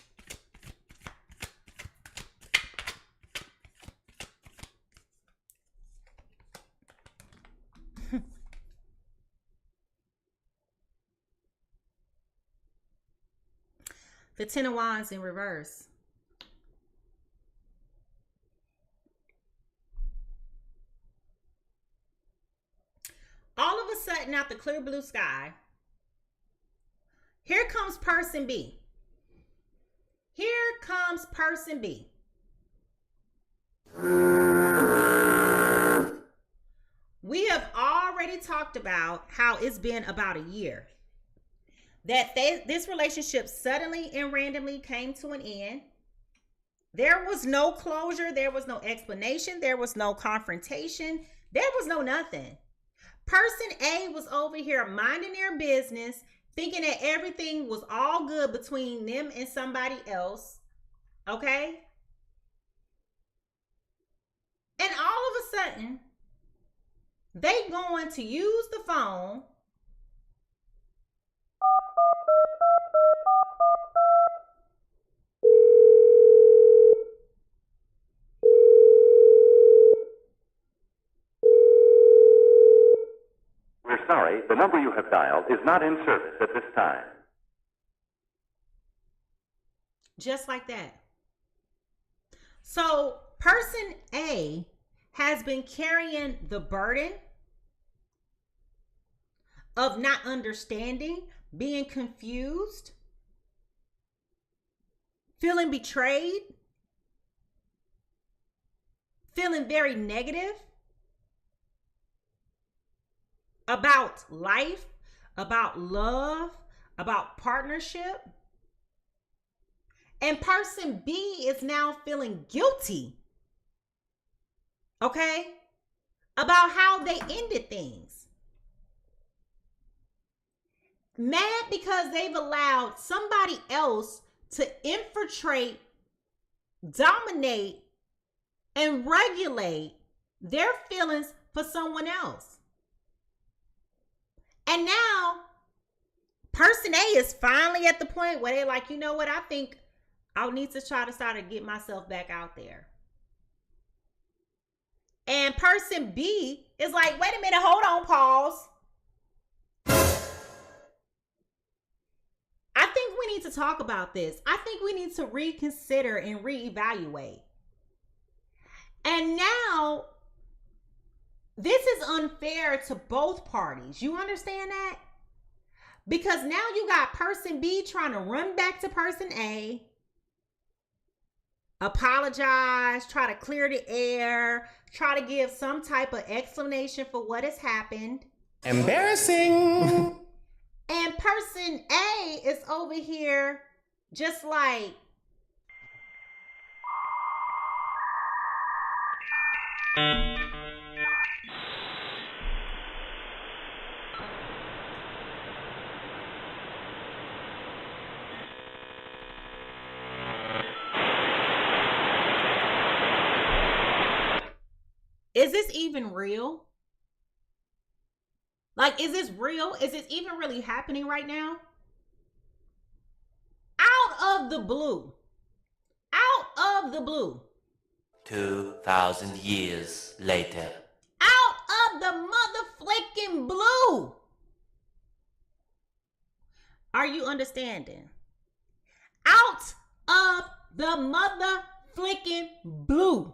The Ten of Wands in reverse. All of a sudden, out the clear blue sky, here comes person B. Here comes person B. We have already talked about how it's been about a year that this relationship suddenly and randomly came to an end. There was no closure. There was no explanation. There was no confrontation. There was no nothing. Person A was over here minding their business, thinking that everything was all good between them and somebody else. Okay? And all of a sudden, they going to use the phone Sorry, the number you have dialed is not in service at this time. Just like that. So person A has been carrying the burden of not understanding, being confused, feeling betrayed, feeling very negative about life, about love, about partnership. And person B is now feeling guilty, okay, about how they ended things. Mad because they've allowed somebody else to infiltrate, dominate, and regulate their feelings for someone else. And now Person A is finally at the point where they're like, you know what? I think I'll need to try to start to get myself back out there. And person B is like, wait a minute, hold on, pause. I think we need to talk about this. I think we need to reconsider and reevaluate. And now, this is unfair to both parties. You understand that? Because now you got person B trying to run back to person A, apologize, try to clear the air, try to give some type of explanation for what has happened. Embarrassing. And person A is over here just like, is this even real? Like, is this real? Is this even really happening right now? Out of the blue. Out of the blue. 2,000 years later. Out of the motherflicking blue. Are you understanding? Out of the motherflicking blue.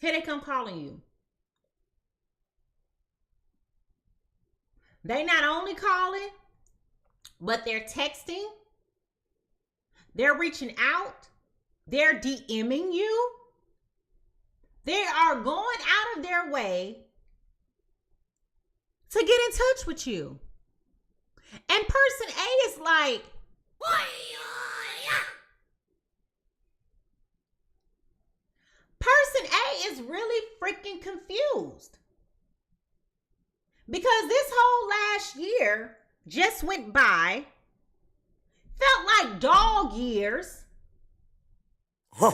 Here they come calling you. They not only calling, but they're texting. They're reaching out. They're DMing you. They are going out of their way to get in touch with you. And person A is like, person A is really freaking confused. Because this whole last year just went by, felt like dog years. And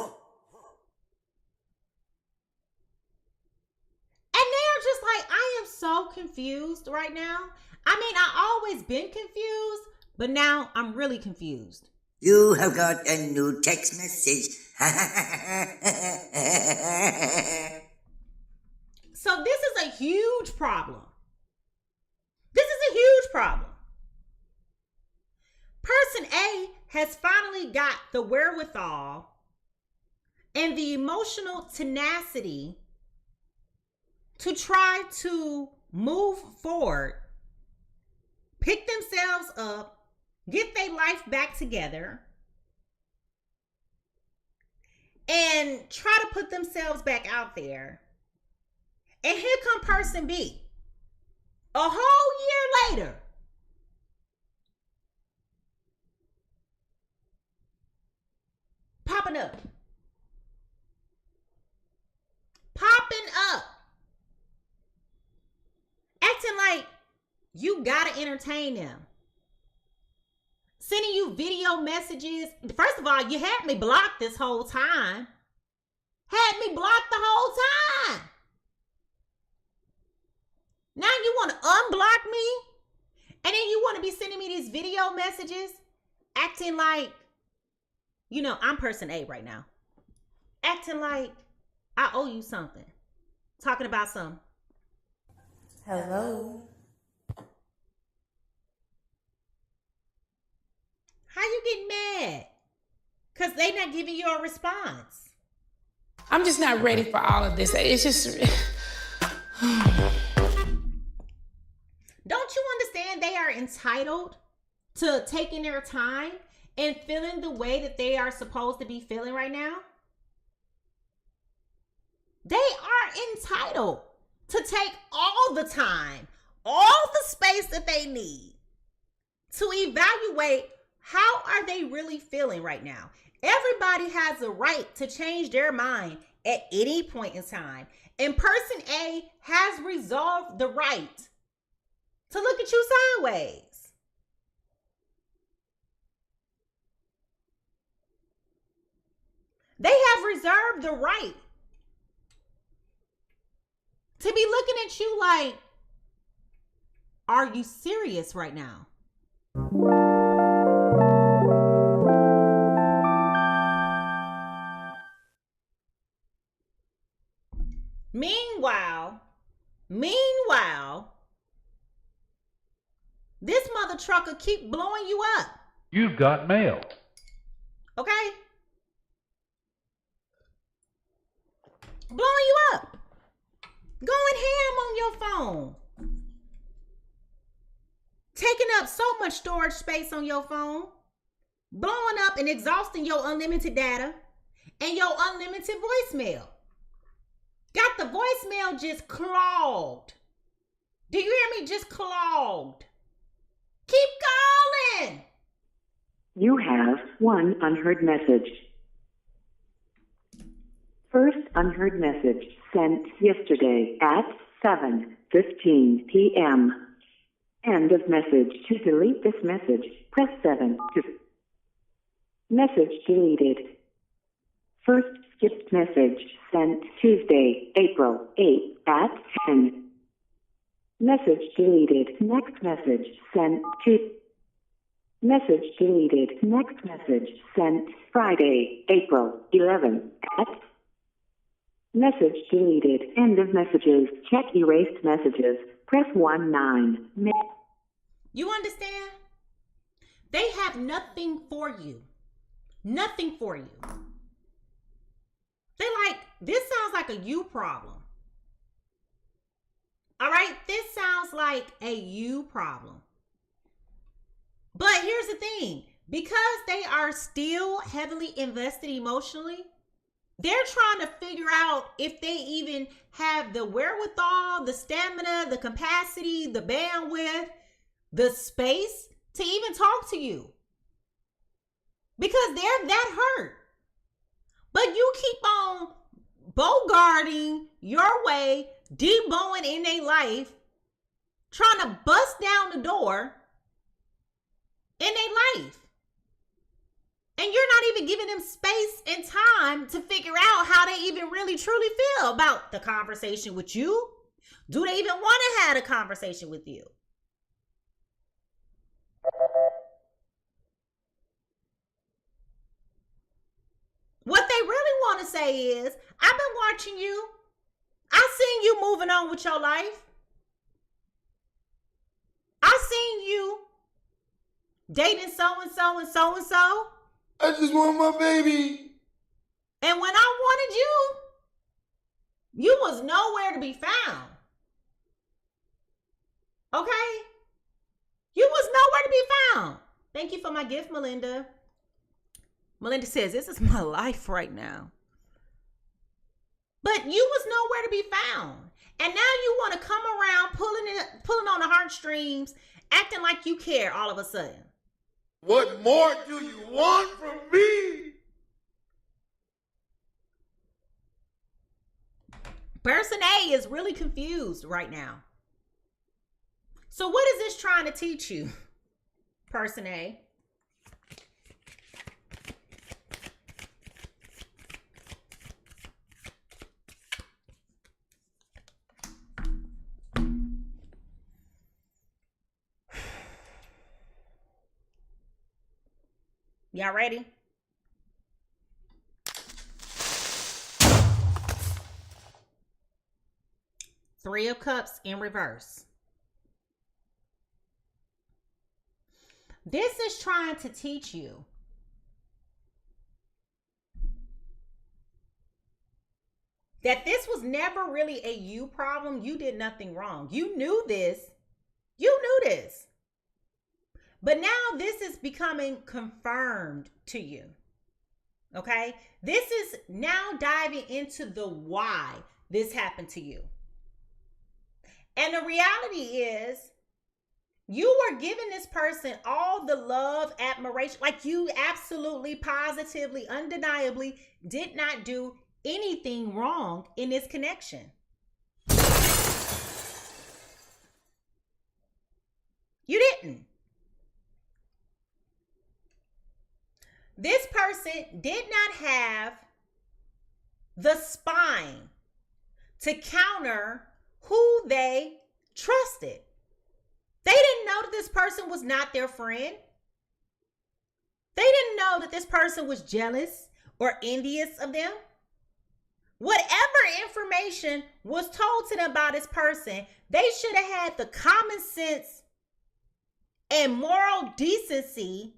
they're just like, I am so confused right now. I mean, I always been confused, but now I'm really confused. You have got a new text message. So this is a huge problem. This is a huge problem. Person A has finally got the wherewithal and the emotional tenacity to try to move forward, pick themselves up, get their life back together, and try to put themselves back out there. And here come person B, a whole year later. Popping up. Acting like you gotta entertain them. Sending you video messages. First of all, you had me blocked this whole time. Had me blocked the whole time. Now you want to unblock me? And then you want to be sending me these video messages acting like, you know, I'm person A right now. Acting like I owe you something. Talking about some. Hello. How you getting mad? Because they not giving you a response. I'm just not ready for all of this. It's just... Don't you understand they are entitled to taking their time and feeling the way that they are supposed to be feeling right now? They are entitled to take all the time, all the space that they need to evaluate how are they really feeling right now. Everybody has a right to change their mind at any point in time. And person A has resolved the right to look at you sideways. reserved the right to be looking at you like, are you serious right now? Meanwhile, this mother trucker keep blowing you up. You've got mail. Okay? Blowing you up. Going ham on your phone. Taking up so much storage space on your phone. Blowing up and exhausting your unlimited data and your unlimited voicemail. Got the voicemail just clogged. Do you hear me? Just clogged. Keep calling. You have one unheard message. First unheard message sent yesterday at 7:15 p.m. End of message. To delete this message, press 7. Message deleted. First skipped message sent Tuesday, April 8 at 10. Message deleted. Next message sent to. Message deleted. Next message sent Friday, April 11 at. Message deleted. End of messages. Check erased messages. Press 1-9. You understand? They have nothing for you. Nothing for you. They're like, this sounds like a you problem. All right? This sounds like a you problem. But here's the thing. Because they are still heavily invested emotionally, they're trying to figure out if they even have the wherewithal, the stamina, the capacity, the bandwidth, the space to even talk to you. Because they're that hurt. But you keep on bogarting your way, debowing in their life, trying to bust down the door in their life. And you're not even giving them space and time to figure out how they even really truly feel about the conversation with you. Do they even want to have a conversation with you? What they really want to say is, I've been watching you. I seen you moving on with your life. I seen you dating so-and-so and so-and-so. I just want my baby. And when I wanted you, you was nowhere to be found. Okay? You was nowhere to be found. Thank you for my gift, Melinda. Melinda says, this is my life right now. But you was nowhere to be found. And now you want to come around pulling on the heartstrings, acting like you care all of a sudden. What more do you want from me? Person A is really confused right now. So what is this trying to teach you, Person A? Y'all ready? Three of Cups in reverse. This is trying to teach you that this was never really a you problem. You did nothing wrong. You knew this. You knew this. But now this is becoming confirmed to you. Okay? This is now diving into the why this happened to you. And the reality is, you were giving this person all the love, admiration, like you absolutely, positively, undeniably did not do anything wrong in this connection. You didn't. This person did not have the spine to counter who they trusted. They didn't know that this person was not their friend. They didn't know that this person was jealous or envious of them. Whatever information was told to them about this person, they should have had the common sense and moral decency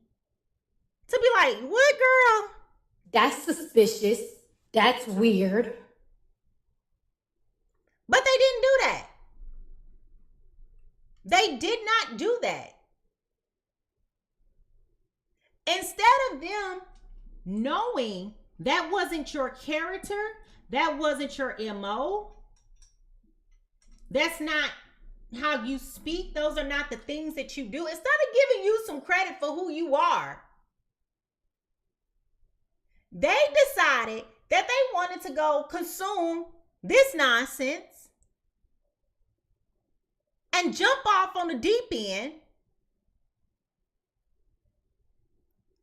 to be like, what, girl? That's suspicious. That's weird. But they didn't do that. They did not do that. Instead of them knowing that wasn't your character, that wasn't your MO, that's not how you speak, those are not the things that you do, instead of giving you some credit for who you are, they decided that they wanted to go consume this nonsense and jump off on the deep end.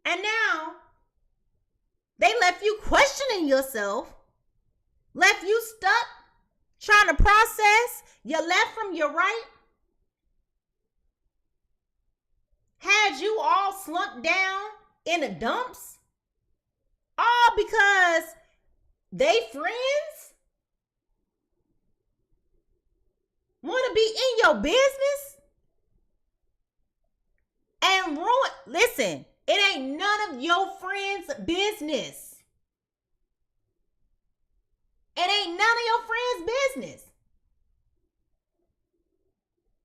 And now they left you questioning yourself, left you stuck trying to process your left from your right, had you all slumped down in the dumps, all because they friends want to be in your business and ruin. Listen, it ain't none of your friends' business. It ain't none of your friends' business.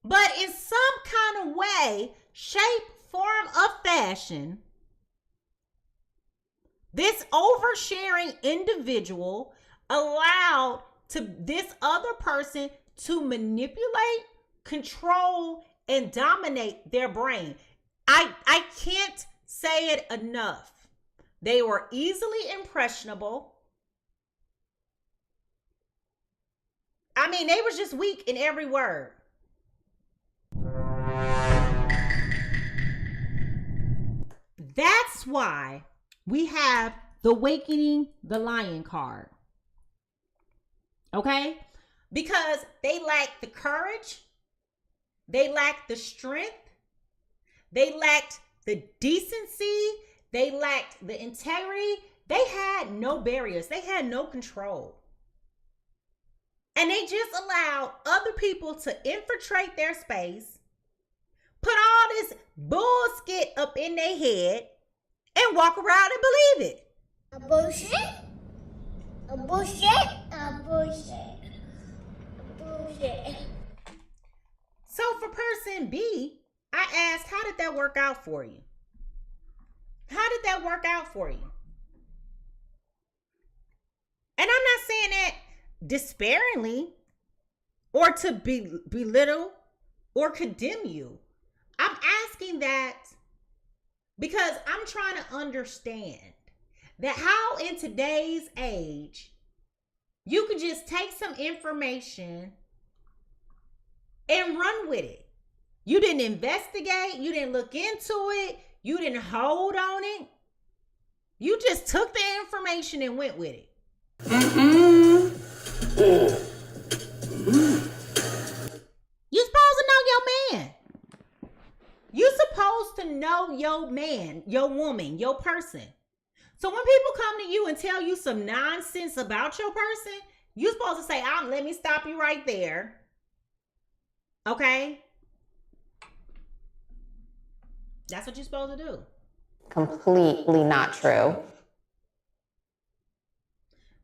But in some kind of way, shape, form, or fashion, this oversharing individual allowed to this other person to manipulate, control, and dominate their brain. I can't say it enough. They were easily impressionable. I mean, they were just weak in every word. That's why we have the Awakening the Lion card. Okay? Because they lacked the courage. They lacked the strength. They lacked the decency. They lacked the integrity. They had no barriers. They had no control. And they just allowed other people to infiltrate their space, put all this bullshit up in their head, and walk around and believe it. A bullshit? A bullshit? A bullshit? A bullshit. So for person B, I asked, how did that work out for you? How did that work out for you? And I'm not saying that despairingly or to belittle or condemn you. I'm asking that because I'm trying to understand that how in today's age you could just take some information and run with it. You didn't investigate, you didn't look into it, you didn't hold on it. You just took the information and went with it. You're supposed to know your man. You're supposed to know your man, your woman, your person. So when people come to you and tell you some nonsense about your person, you're supposed to say, let me stop you right there. Okay? That's what you're supposed to do. Completely not true.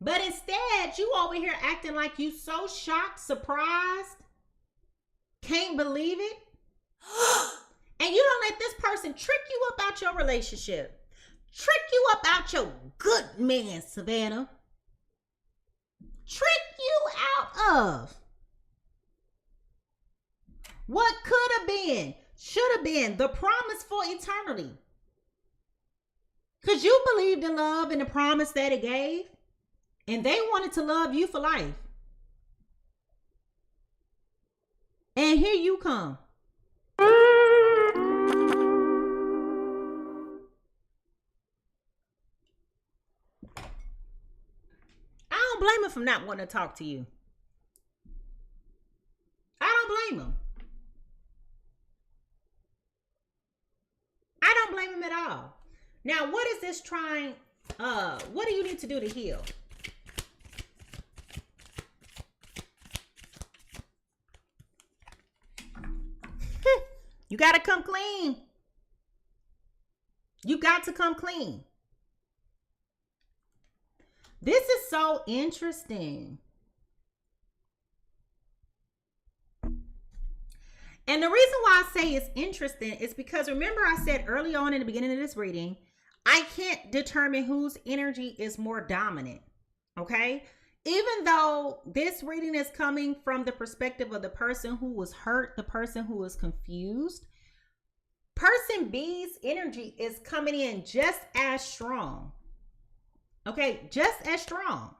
But instead, you over here acting like you so shocked, surprised, can't believe it. And you don't let this person trick you up out your relationship. Trick you up out your good man, Savannah. Trick you out of what could have been, should have been the promise for eternity. Because you believed in love and the promise that it gave. And they wanted to love you for life. And here you come. I don't blame him for not wanting to talk to you. I don't blame him. I don't blame him at all. Now, what is this trying? What do you need to do to heal? You got to come clean. You got to come clean. This is so interesting. And the reason why I say it's interesting is because remember I said early on in the beginning of this reading, I can't determine whose energy is more dominant. Okay? Even though this reading is coming from the perspective of the person who was hurt, the person who was confused, person B's energy is coming in just as strong. Okay? Just as strong.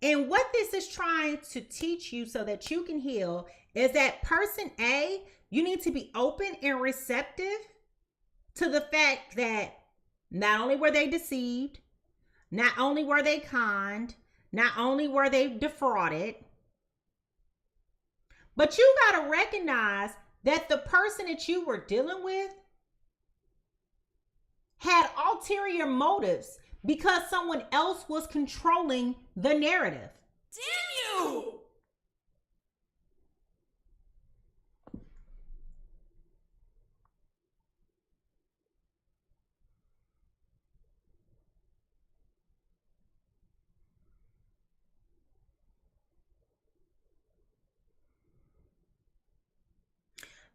And what this is trying to teach you so that you can heal is that person A, you need to be open and receptive to the fact that not only were they deceived, not only were they conned, not only were they defrauded, but you got to recognize that the person that you were dealing with had ulterior motives because someone else was controlling the narrative. Damn you!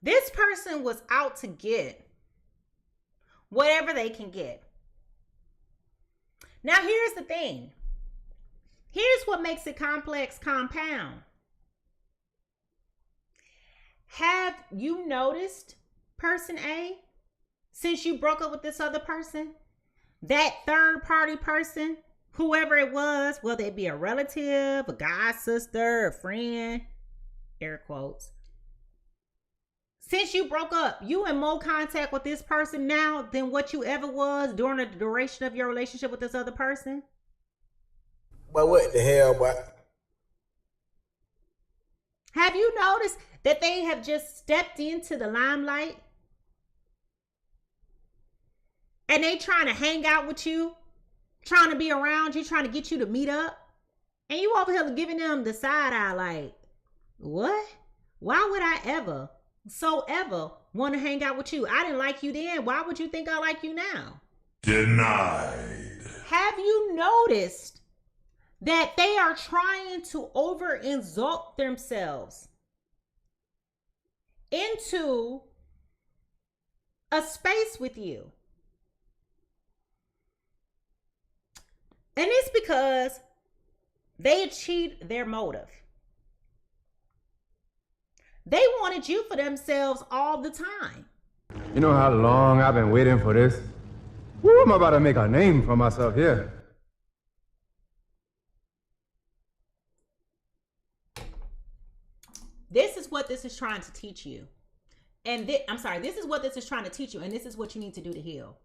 This person was out to get whatever they can get. Now, here's the thing. Here's what makes it complex compound. Have you noticed, person A, since you broke up with this other person, that third party person, whoever it was, whether it be a relative, a god sister, a friend, air quotes, since you broke up, you in more contact with this person now than what you ever was during the duration of your relationship with this other person? But what the hell, boy? Have you noticed that they have just stepped into the limelight? And they trying to hang out with you, trying to be around you, trying to get you to meet up. And you over here giving them the side eye like, what? Why would I ever want to hang out with you? I didn't like you then. Why would you think I like you now? Denied. Have you noticed that they are trying to over-exalt themselves into a space with you? And it's because they achieved their motive. They wanted you for themselves all the time. You know how long I've been waiting for this? Woo, I'm about to make a name for myself here. This is what this is trying to teach you. And this is what this is trying to teach you, and this is what you need to do to heal.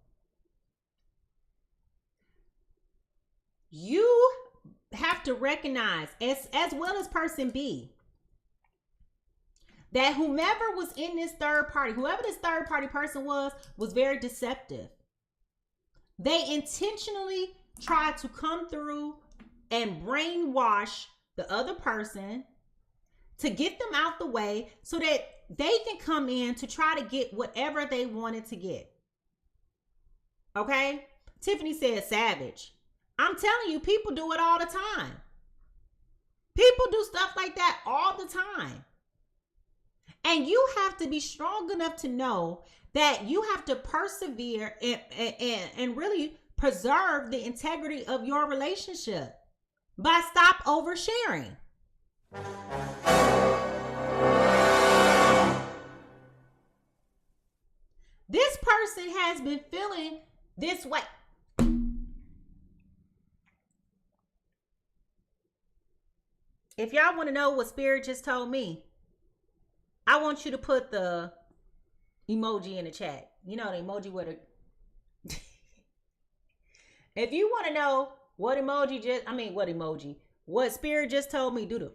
You have to recognize, as well as person B, that whomever was in this third party, whoever this third party person was very deceptive. They intentionally tried to come through and brainwash the other person to get them out the way so that they can come in to try to get whatever they wanted to get. Okay? Tiffany said savage. I'm telling you, people do it all the time. People do stuff like that all the time. And you have to be strong enough to know that you have to persevere and really preserve the integrity of your relationship by stop oversharing. This person has been feeling this way. If y'all want to know what Spirit just told me, I want you to put the emoji in the chat. You know, the emoji with a... If you want to know What Spirit just told me, do.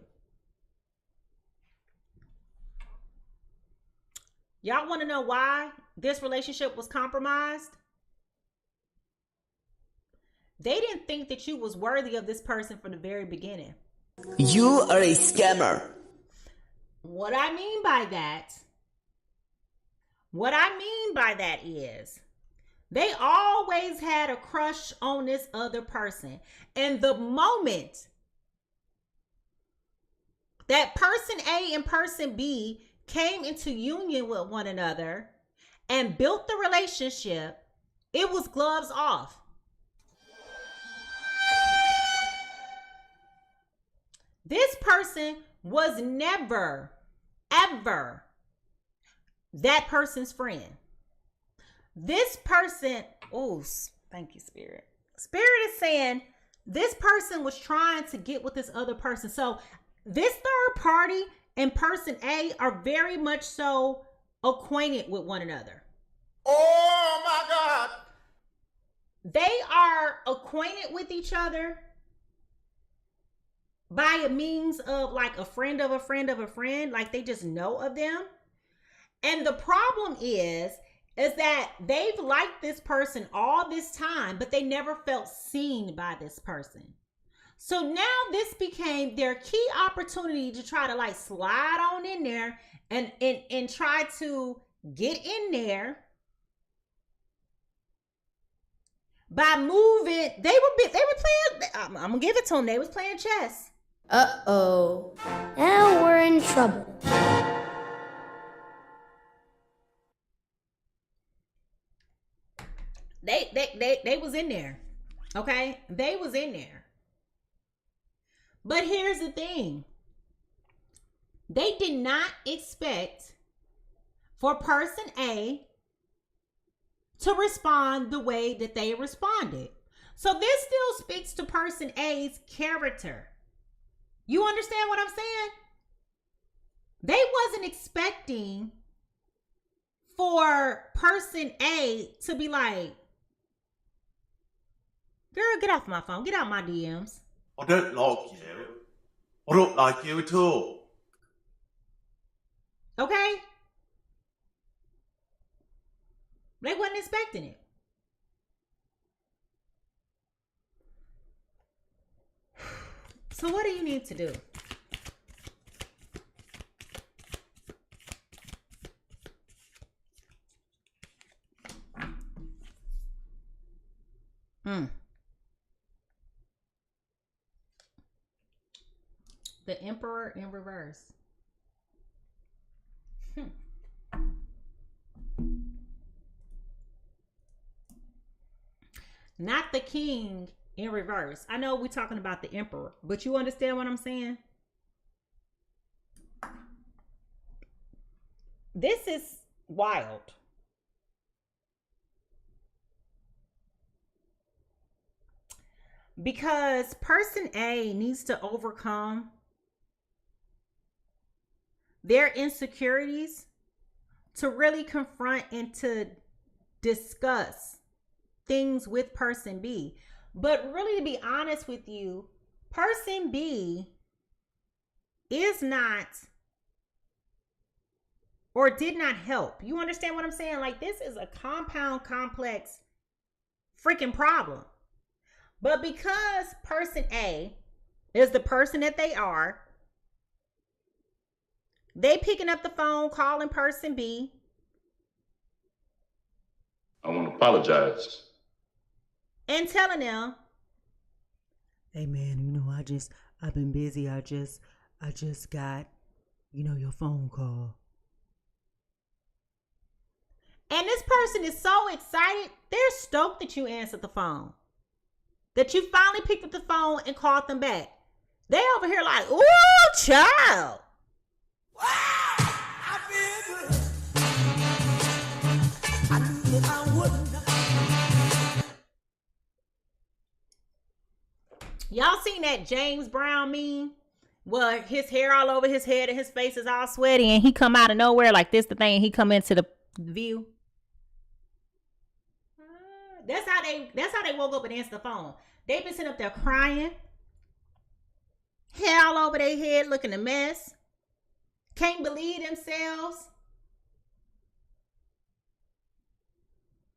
Y'all want to know why this relationship was compromised? They didn't think that you was worthy of this person from the very beginning. You are a scammer. What I mean by that is they always had a crush on this other person. And the moment that person A and person B came into union with one another and built the relationship, it was gloves off. This person was never, ever that person's friend. This person, oh, thank you, Spirit. Spirit is saying this person was trying to get with this other person. So this third party and person A are very much so acquainted with one another. Oh my God. They are acquainted with each other by a means of like a friend of a friend of a friend. Like they just know of them. And the problem is that they've liked this person all this time, but they never felt seen by this person. So now this became their key opportunity to try to like slide on in there and try to get in there by moving. They were playing, I'm gonna give it to them, they was playing chess. Uh-oh. Now we're in trouble. They was in there. Okay? They was in there. But here's the thing. They did not expect for person A to respond the way that they responded. So this still speaks to person A's character. You understand what I'm saying? They wasn't expecting for person A to be like, girl, get off my phone. Get out my DMs. I don't like you. I don't like you at all. Okay? They wasn't expecting it. So what do you need to do? The Emperor in reverse. Not the King in reverse. I know we're talking about the Emperor, but you understand what I'm saying? This is wild. Because person A needs to overcome their insecurities to really confront and to discuss things with person B. But really, to be honest with you, person B is not or did not help. You understand what I'm saying? Like, this is a compound, complex freaking problem. But because person A is the person that they are, they picking up the phone, calling person B. I want to apologize. And telling them, hey man, you know, I've been busy. I just got, your phone call. And this person is so excited. They're stoked that you answered the phone. That you finally picked up the phone and called them back. They over here like, ooh, child. Wow, I feel good. I knew that I wouldn't. Y'all seen that James Brown meme? Well, his hair all over his head and his face is all sweaty and he come out of nowhere like this the thing. He come into the view. That's how they woke up and answered the phone. They've been sitting up there crying, hair all over their head, looking a mess. Can't believe themselves.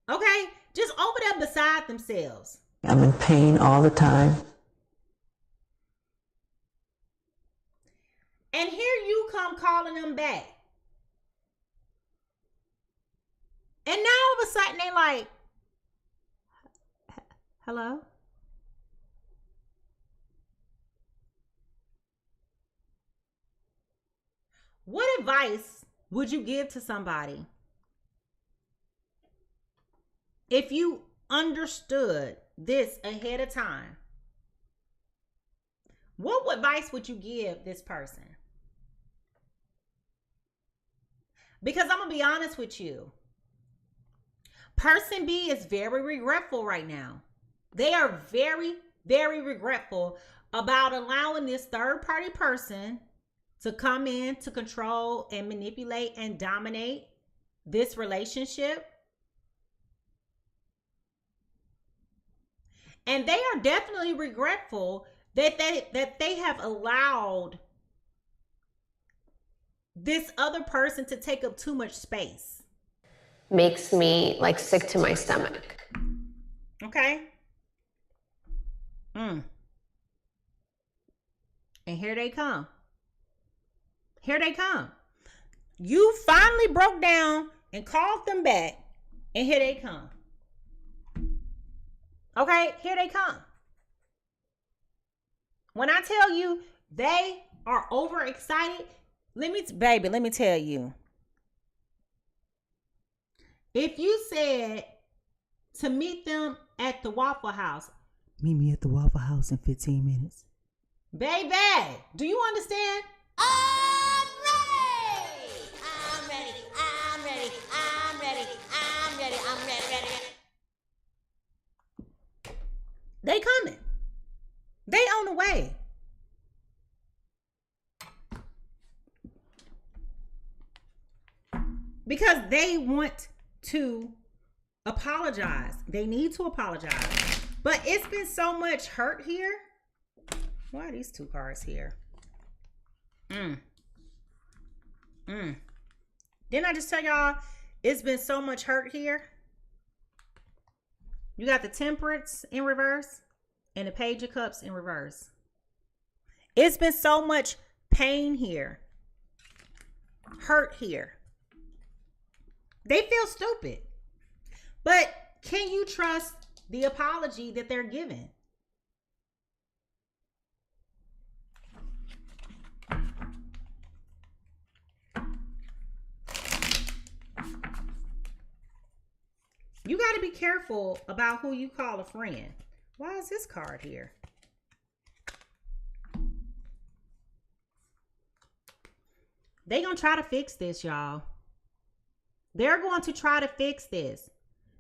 Okay? Just over there beside themselves. I'm in pain all the time. And here you come calling them back. And now all of a sudden they like, hello? What advice would you give to somebody if you understood this ahead of time? What advice would you give this person? Because I'm going to be honest with you. Person B is very regretful right now. They are very, very regretful about allowing this third party person to come in to control and manipulate and dominate this relationship. And they are definitely regretful that they have allowed this other person to take up too much space. Makes me like sick to my stomach. Okay. And here they come. Here they come. You finally broke down and called them back, and here they come. Okay, here they come. When I tell you they are overexcited, let me tell you. If you said to meet them at the Waffle House. Meet me at the Waffle House in 15 minutes. Baby, do you understand? They coming. They on the way. Because they want to apologize. They need to apologize. But it's been so much hurt here. Why are these two cards here? Didn't I just tell y'all it's been so much hurt here? You got the Temperance in reverse and the Page of Cups in reverse. It's been so much pain here. Hurt here. They feel stupid. But can you trust the apology that they're giving? You got to be careful about who you call a friend. Why is this card here? They're going to try to fix this, y'all. They're going to try to fix this.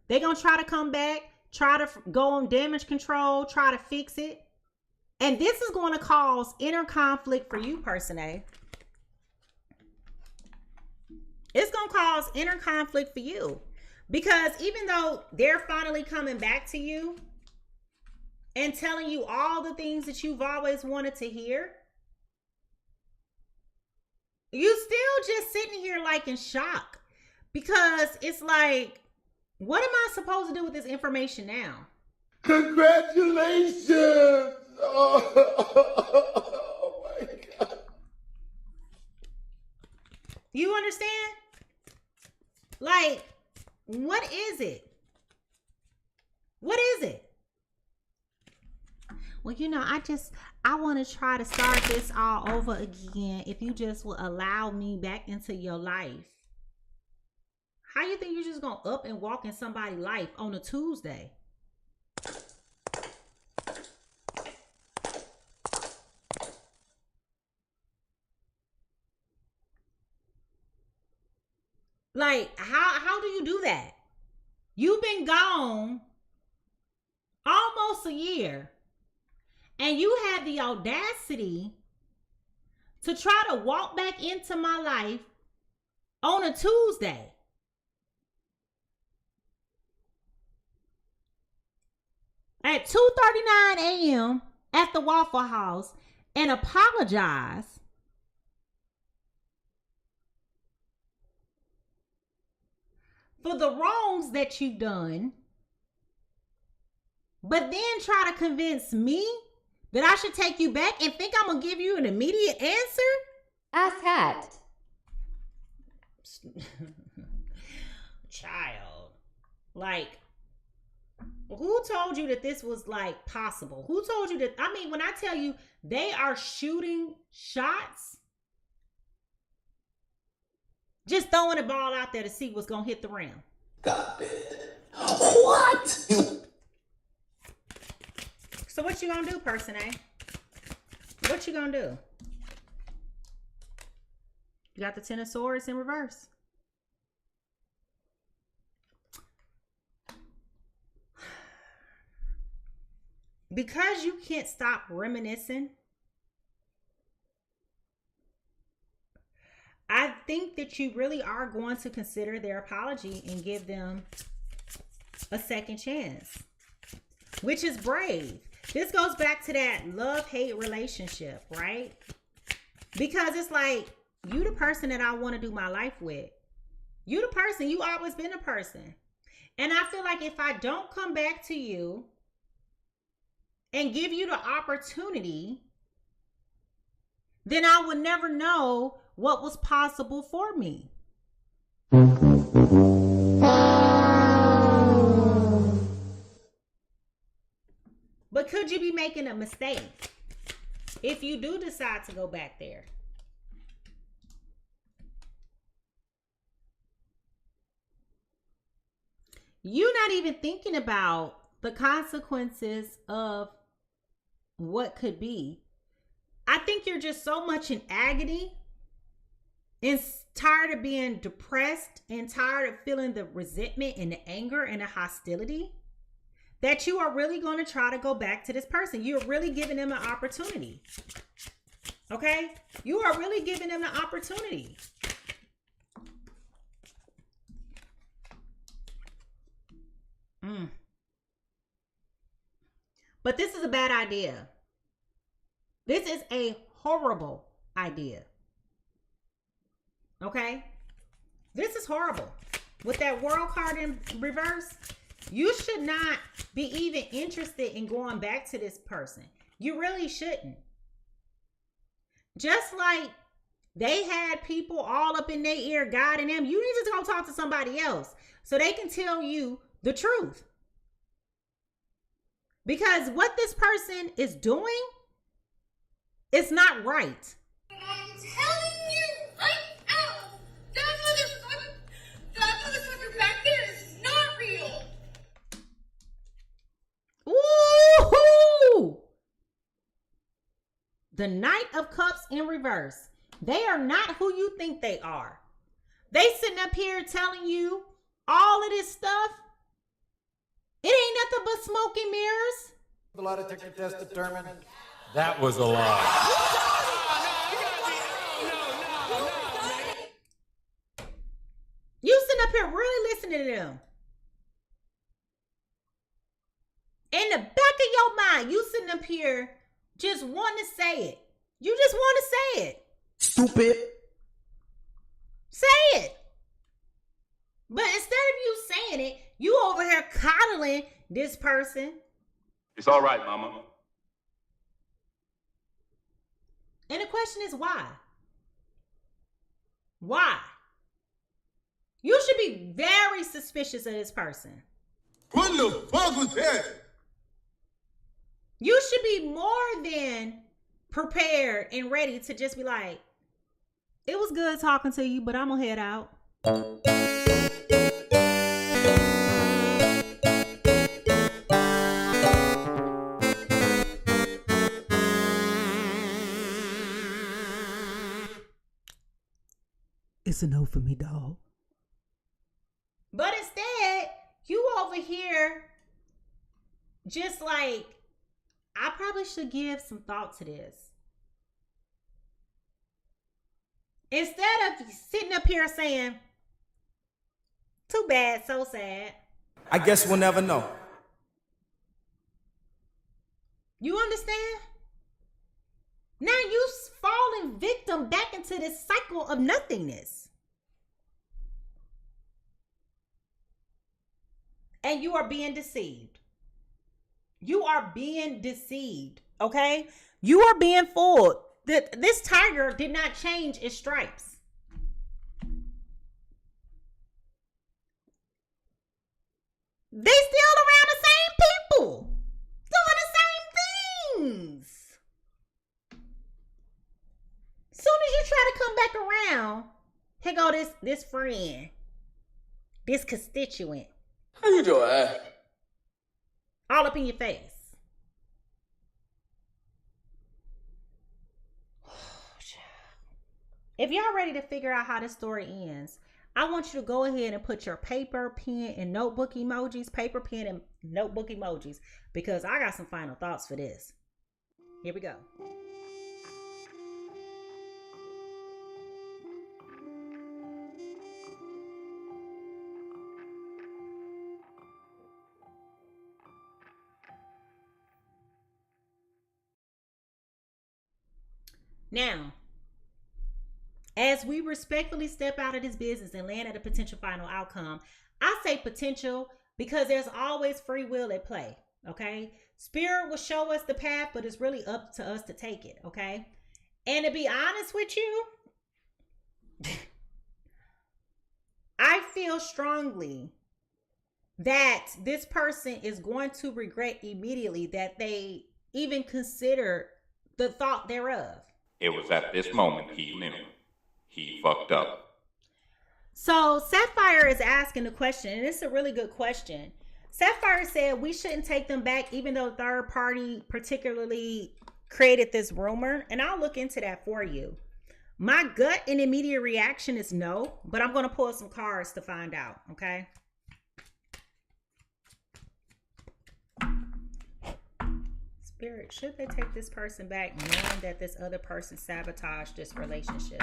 They're going to try to come back, try to go on damage control, try to fix it. And this is going to cause inner conflict for you, person A. It's going to cause inner conflict for you. Because even though they're finally coming back to you and telling you all the things that you've always wanted to hear, you still just sitting here like in shock. Because it's like, what am I supposed to do with this information now? Congratulations! Oh my God. You understand? Like, what is it? What is it? Well, you know, I want to try to start this all over again if you just will allow me back into your life. How you think you're just going to up and walk in somebody's life on a Tuesday? Like, how do you do that? You've been gone almost a year, and you had the audacity to try to walk back into my life on a Tuesday. at 2:39 a.m. at the Waffle House and apologize for the wrongs that you've done, but then try to convince me that I should take you back and think I'm going to give you an immediate answer? Ask Hat. Child. Like, who told you that this was like possible? Who told you that? I mean, when I tell you they are shooting shots, just throwing the ball out there to see what's going to hit the rim. Got it. What? So what you going to do, person A? What you going to do? You got the Ten of Swords in reverse. Because you can't stop reminiscing, I think that you really are going to consider their apology and give them a second chance, which is brave. This goes back to that love-hate relationship, right? Because it's like, you the person that I want to do my life with. You the person. You always been a person. And I feel like if I don't come back to you and give you the opportunity, then I would never know what was possible for me. But could you be making a mistake if you do decide to go back there? You're not even thinking about the consequences of what could be. I think you're just so much in agony and tired of being depressed and tired of feeling the resentment and the anger and the hostility that you are really going to try to go back to this person. You're really giving them an opportunity. Okay? You are really giving them an opportunity. But this is a bad idea. This is a horrible idea. Okay? This is horrible. With that World card in reverse, you should not be even interested in going back to this person. You really shouldn't. Just like they had people all up in their ear guiding them, you need to go talk to somebody else so they can tell you the truth. Because what this person is doing is not right. I'm telling you right now, that motherfucker back there is not real. Woo-hoo! The Knight of Cups in reverse. They are not who you think they are. They sitting up here telling you all of this stuff. It ain't nothing but smoke and mirrors. The lie detector test determined that was a lie. You sitting up here really listening to them. In the back of your mind, you sitting up here just wanting to say it. You just want to say it. Stupid. Say it. But instead of you saying it, you over here coddling this person. It's all right, Mama. And the question is why? Why? You should be very suspicious of this person. What the fuck was that? You should be more than prepared and ready to just be like, it was good talking to you, but I'm gonna head out. It's a no for me, dog. But instead, you over here just like, I probably should give some thought to this. Instead of sitting up here saying, too bad, so sad. I guess we'll never know. You understand? Now you falling victim back into this cycle of nothingness. And you are being deceived. You are being deceived, okay? You are being fooled. This tiger did not change its stripes. They still around the same people, doing the same things. Soon as you try to come back around, here go this friend, this constituent. How you doing? All up in your face. If y'all ready to figure out how this story ends, I want you to go ahead and put your paper, pen, and notebook emojis, paper, pen, and notebook emojis, because I got some final thoughts for this. Here we go. Now, as we respectfully step out of this business and land at a potential final outcome, I say potential because there's always free will at play, okay? Spirit will show us the path, but it's really up to us to take it, okay? And to be honest with you, I feel strongly that this person is going to regret immediately that they even considered the thought thereof. It was at this moment he knew. He fucked up. So Sapphire is asking the question, and it's a really good question. Sapphire said we shouldn't take them back, even though third party particularly created this rumor. And I'll look into that for you. My gut and immediate reaction is no, but I'm going to pull some cards to find out, okay? Spirit, should they take this person back knowing that this other person sabotaged this relationship?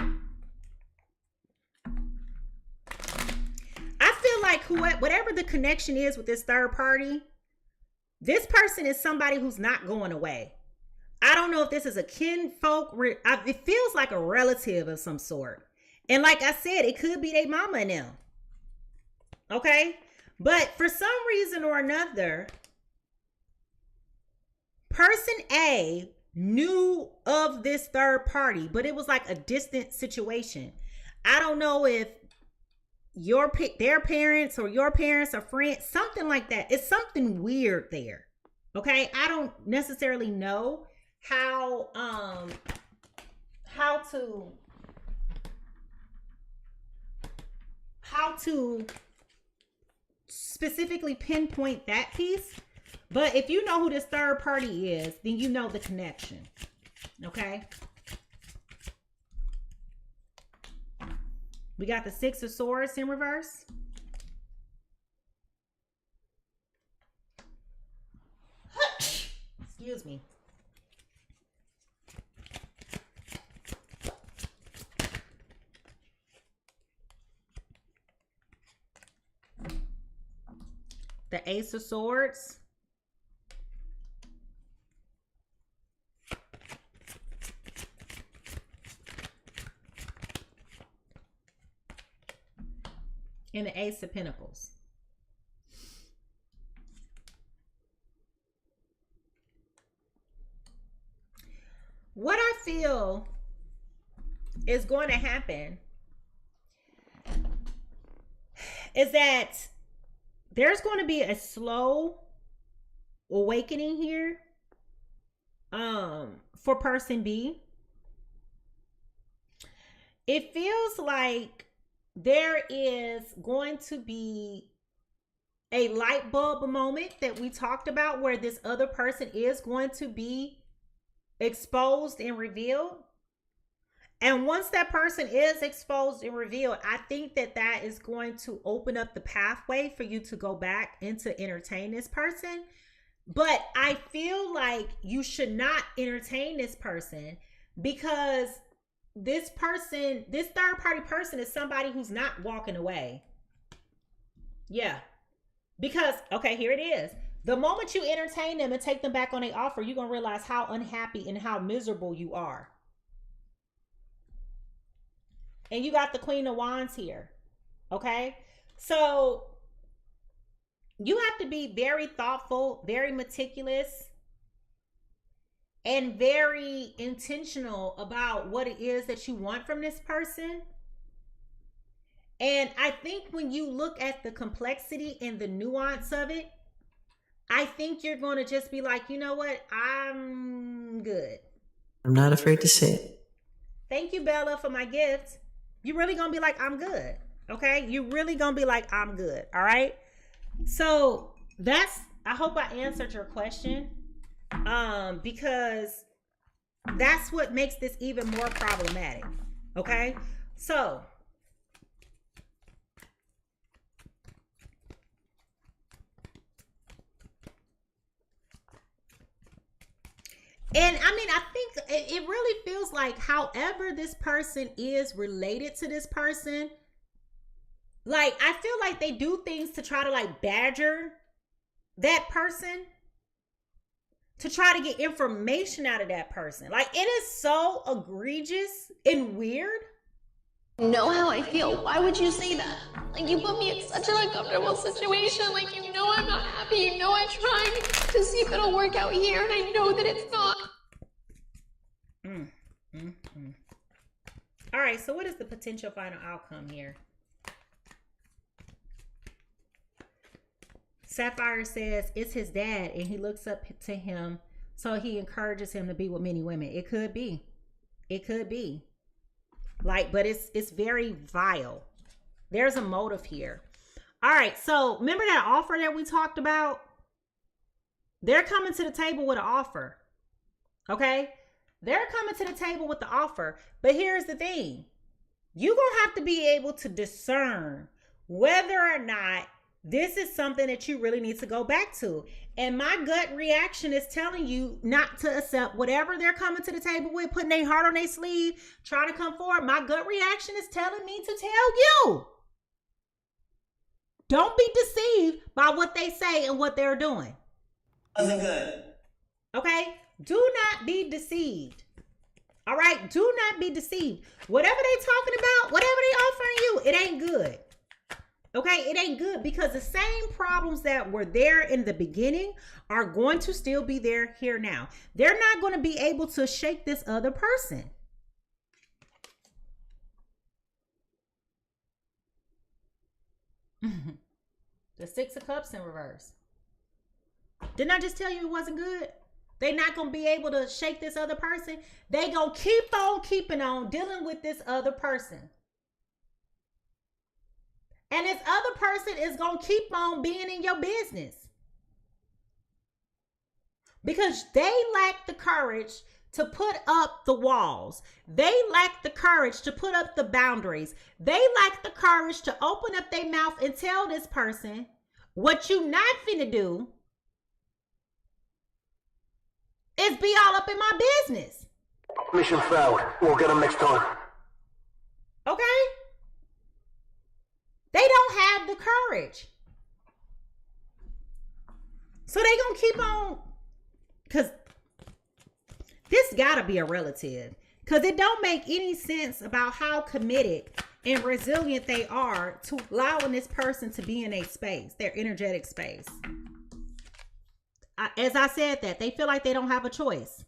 I feel like whatever the connection is with this third party, this person is somebody who's not going away. I don't know if this is a kinfolk. It feels like a relative of some sort. And like I said, it could be their mama and them. Okay? But for some reason or another, person A knew of this third party, but it was like a distant situation. I don't know if their parents or your parents or friends, something like that. It's something weird there. Okay? I don't necessarily know how to specifically pinpoint that piece. But if you know who this third party is, then you know the connection. Okay? We got the Six of Swords in reverse. Excuse me. The Ace of Swords. And the Ace of Pentacles. What I feel is going to happen is that there's going to be a slow awakening here for person B. It feels like there is going to be a light bulb moment that we talked about where this other person is going to be exposed and revealed. And once that person is exposed and revealed, I think that that is going to open up the pathway for you to go back and to entertain this person. But I feel like you should not entertain this person because this person, this third party person is somebody who's not walking away. Yeah. Because, okay, here it is. The moment you entertain them and take them back on their offer, you're going to realize how unhappy and how miserable you are. And you got the Queen of Wands here. Okay? So you have to be very thoughtful, very meticulous, and very intentional about what it is that you want from this person. And I think when you look at the complexity and the nuance of it, I think you're going to just be like, you know what? I'm good. I'm not afraid to say it. Thank you, Bella, for my gift. You're really going to be like, I'm good. Okay? You're really going to be like, I'm good. All right? So I hope I answered your question. Because that's what makes this even more problematic. Okay? So and I mean, I think it really feels like however this person is related to this person, like I feel like they do things to try to like badger that person, to try to get information out of that person. Like it is so egregious and weird. You know how I feel. Why would you say that? Like, you put me in such an uncomfortable situation. Like, you know I'm not happy. You know I'm trying to see if it'll work out here, and I know that it's not. All right, so what is the potential final outcome here? Sapphire says it's his dad, and he looks up to him, so he encourages him to be with many women. It could be. It could be. Like, but it's very vile. There's a motive here. All right, so remember that offer that we talked about? They're coming to the table with an offer. Okay? They're coming to the table with the offer. But here's the thing. You're going to have to be able to discern whether or not this is something that you really need to go back to. And my gut reaction is telling you not to accept whatever they're coming to the table with, putting their heart on their sleeve, trying to come forward. My gut reaction is telling me to tell you, don't be deceived by what they say and what they're doing. Wasn't good. Okay? Do not be deceived. All right? Do not be deceived. Whatever they talking about, whatever they offering you, it ain't good. Okay, it ain't good, because the same problems that were there in the beginning are going to still be there here now. They're not going to be able to shake this other person. The Six of Cups in reverse. Didn't I just tell you it wasn't good? They're not going to be able to shake this other person. They going to keep on keeping on dealing with this other person. And this other person is going to keep on being in your business. Because they lack the courage to put up the walls. They lack the courage to put up the boundaries. They lack the courage to open up their mouth and tell this person, what you not finna do is be all up in my business. Mission failed. We'll get them next time. Okay? They don't have the courage. So they gonna keep on, because this gotta be a relative, because it don't make any sense about how committed and resilient they are to allowing this person to be in a space, their energetic space. As I said that, they feel like they don't have a choice.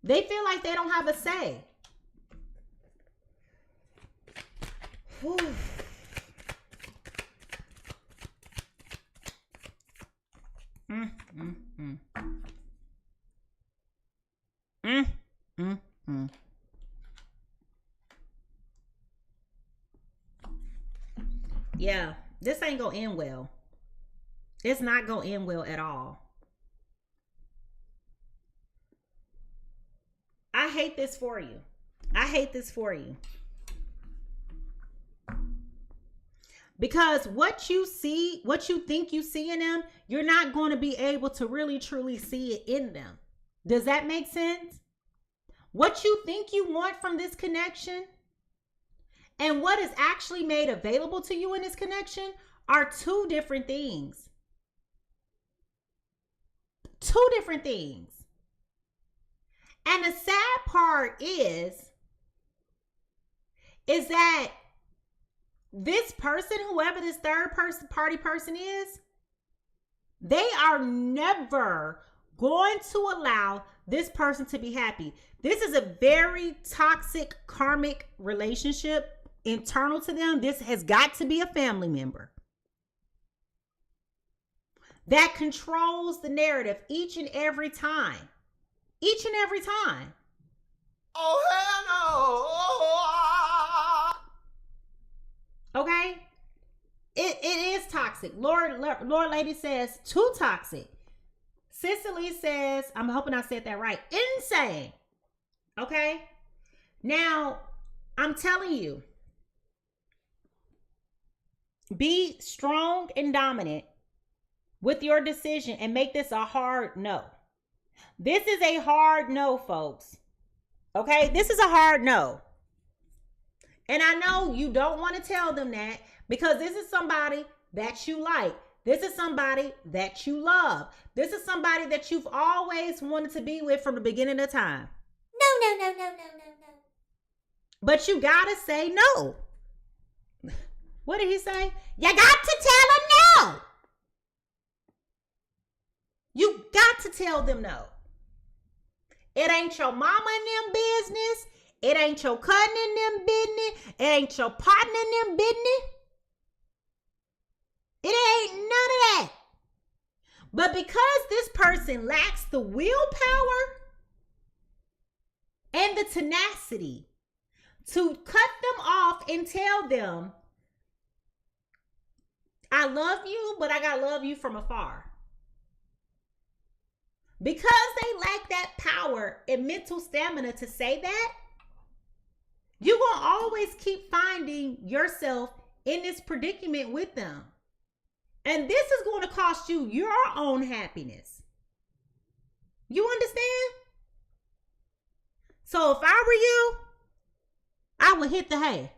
They feel like they don't have a say. Whew. Yeah, this ain't gonna end well. It's not gonna end well at all. I hate this for you. I hate this for you. Because what you see, what you think you see in them, you're not going to be able to really truly see it in them. Does that make sense? What you think you want from this connection and what is actually made available to you in this connection are two different things. two different things. And the sad part is that this person, whoever this third party person is, they are never going to allow this person to be happy. This is a very toxic karmic relationship internal to them. This has got to be a family member that controls the narrative each and every time. Each and every time. Oh, hell no. Okay? It is toxic. Lord Lady says, too toxic. Cicely says, I'm hoping I said that right, insane. Okay? Now, I'm telling you, be strong and dominant with your decision and make this a hard no. This is a hard no, folks. Okay? This is a hard no. And I know you don't want to tell them that because this is somebody that you like. This is somebody that you love. This is somebody that you've always wanted to be with from the beginning of time. No. But you gotta say no. What did he say? You got to tell them no. You got to tell them no. It ain't your mama and them business. It ain't your cousin and them business. It ain't your partner and them business. It ain't none of that. But because this person lacks the willpower and the tenacity to cut them off and tell them, I love you, but I gotta love you from afar. Because they lack that power and mental stamina to say that, you're going to always keep finding yourself in this predicament with them. And this is going to cost you your own happiness. You understand? So if I were you, I would hit the hay.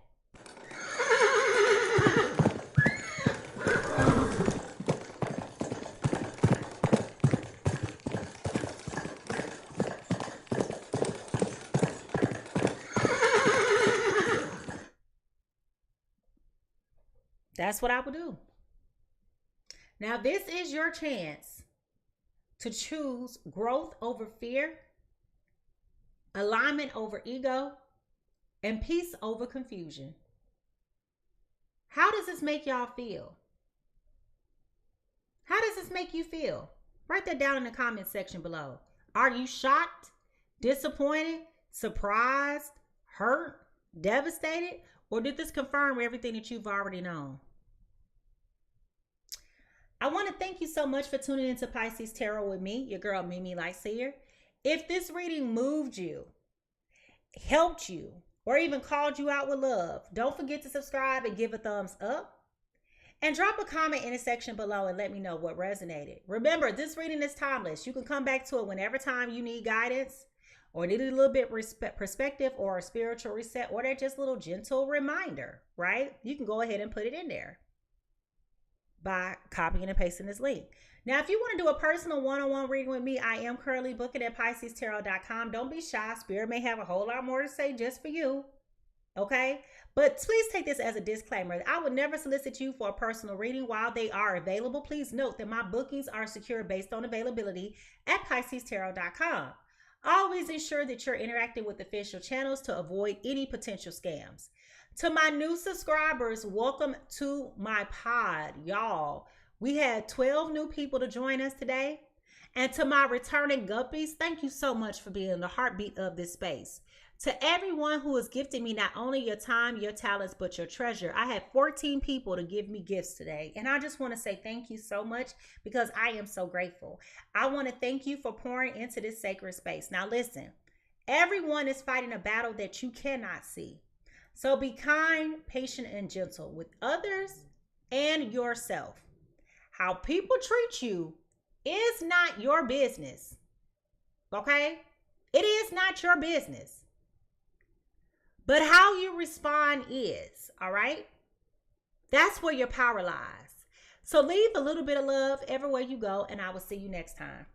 That's what I would do. Now, this is your chance to choose growth over fear, alignment over ego, and peace over confusion. How does this make y'all feel? How does this make you feel? Write that down in the comment section below. Are you shocked, disappointed, surprised, hurt, devastated, or did this confirm everything that you've already known? I want to thank you so much for tuning into Pisces Tarot with me, your girl Mimi Lightseer. If this reading moved you, helped you, or even called you out with love, don't forget to subscribe and give a thumbs up. And drop a comment in the section below and let me know what resonated. Remember, this reading is timeless. You can come back to it whenever time you need guidance or need a little bit perspective or a spiritual reset or that just little gentle reminder, right? You can go ahead and put it in there by copying and pasting this link. Now, if you want to do a personal one-on-one reading with me, I am currently booking at PiSeasTarot.com. Don't be shy. Spirit may have a whole lot more to say just for you. Okay? But please take this as a disclaimer. I would never solicit you for a personal reading while they are available. Please note that my bookings are secure based on availability at PiSeasTarot.com. Always ensure that you're interacting with official channels to avoid any potential scams. To my new subscribers, welcome to my pod, y'all. We had 12 new people to join us today. And to my returning guppies, thank you so much for being the heartbeat of this space. To everyone who has gifted me not only your time, your talents, but your treasure. I had 14 people to give me gifts today. And I just want to say thank you so much because I am so grateful. I want to thank you for pouring into this sacred space. Now listen, everyone is fighting a battle that you cannot see. So be kind, patient, and gentle with others and yourself. How people treat you is not your business. Okay? It is not your business. But how you respond is, all right? That's where your power lies. So leave a little bit of love everywhere you go, and I will see you next time.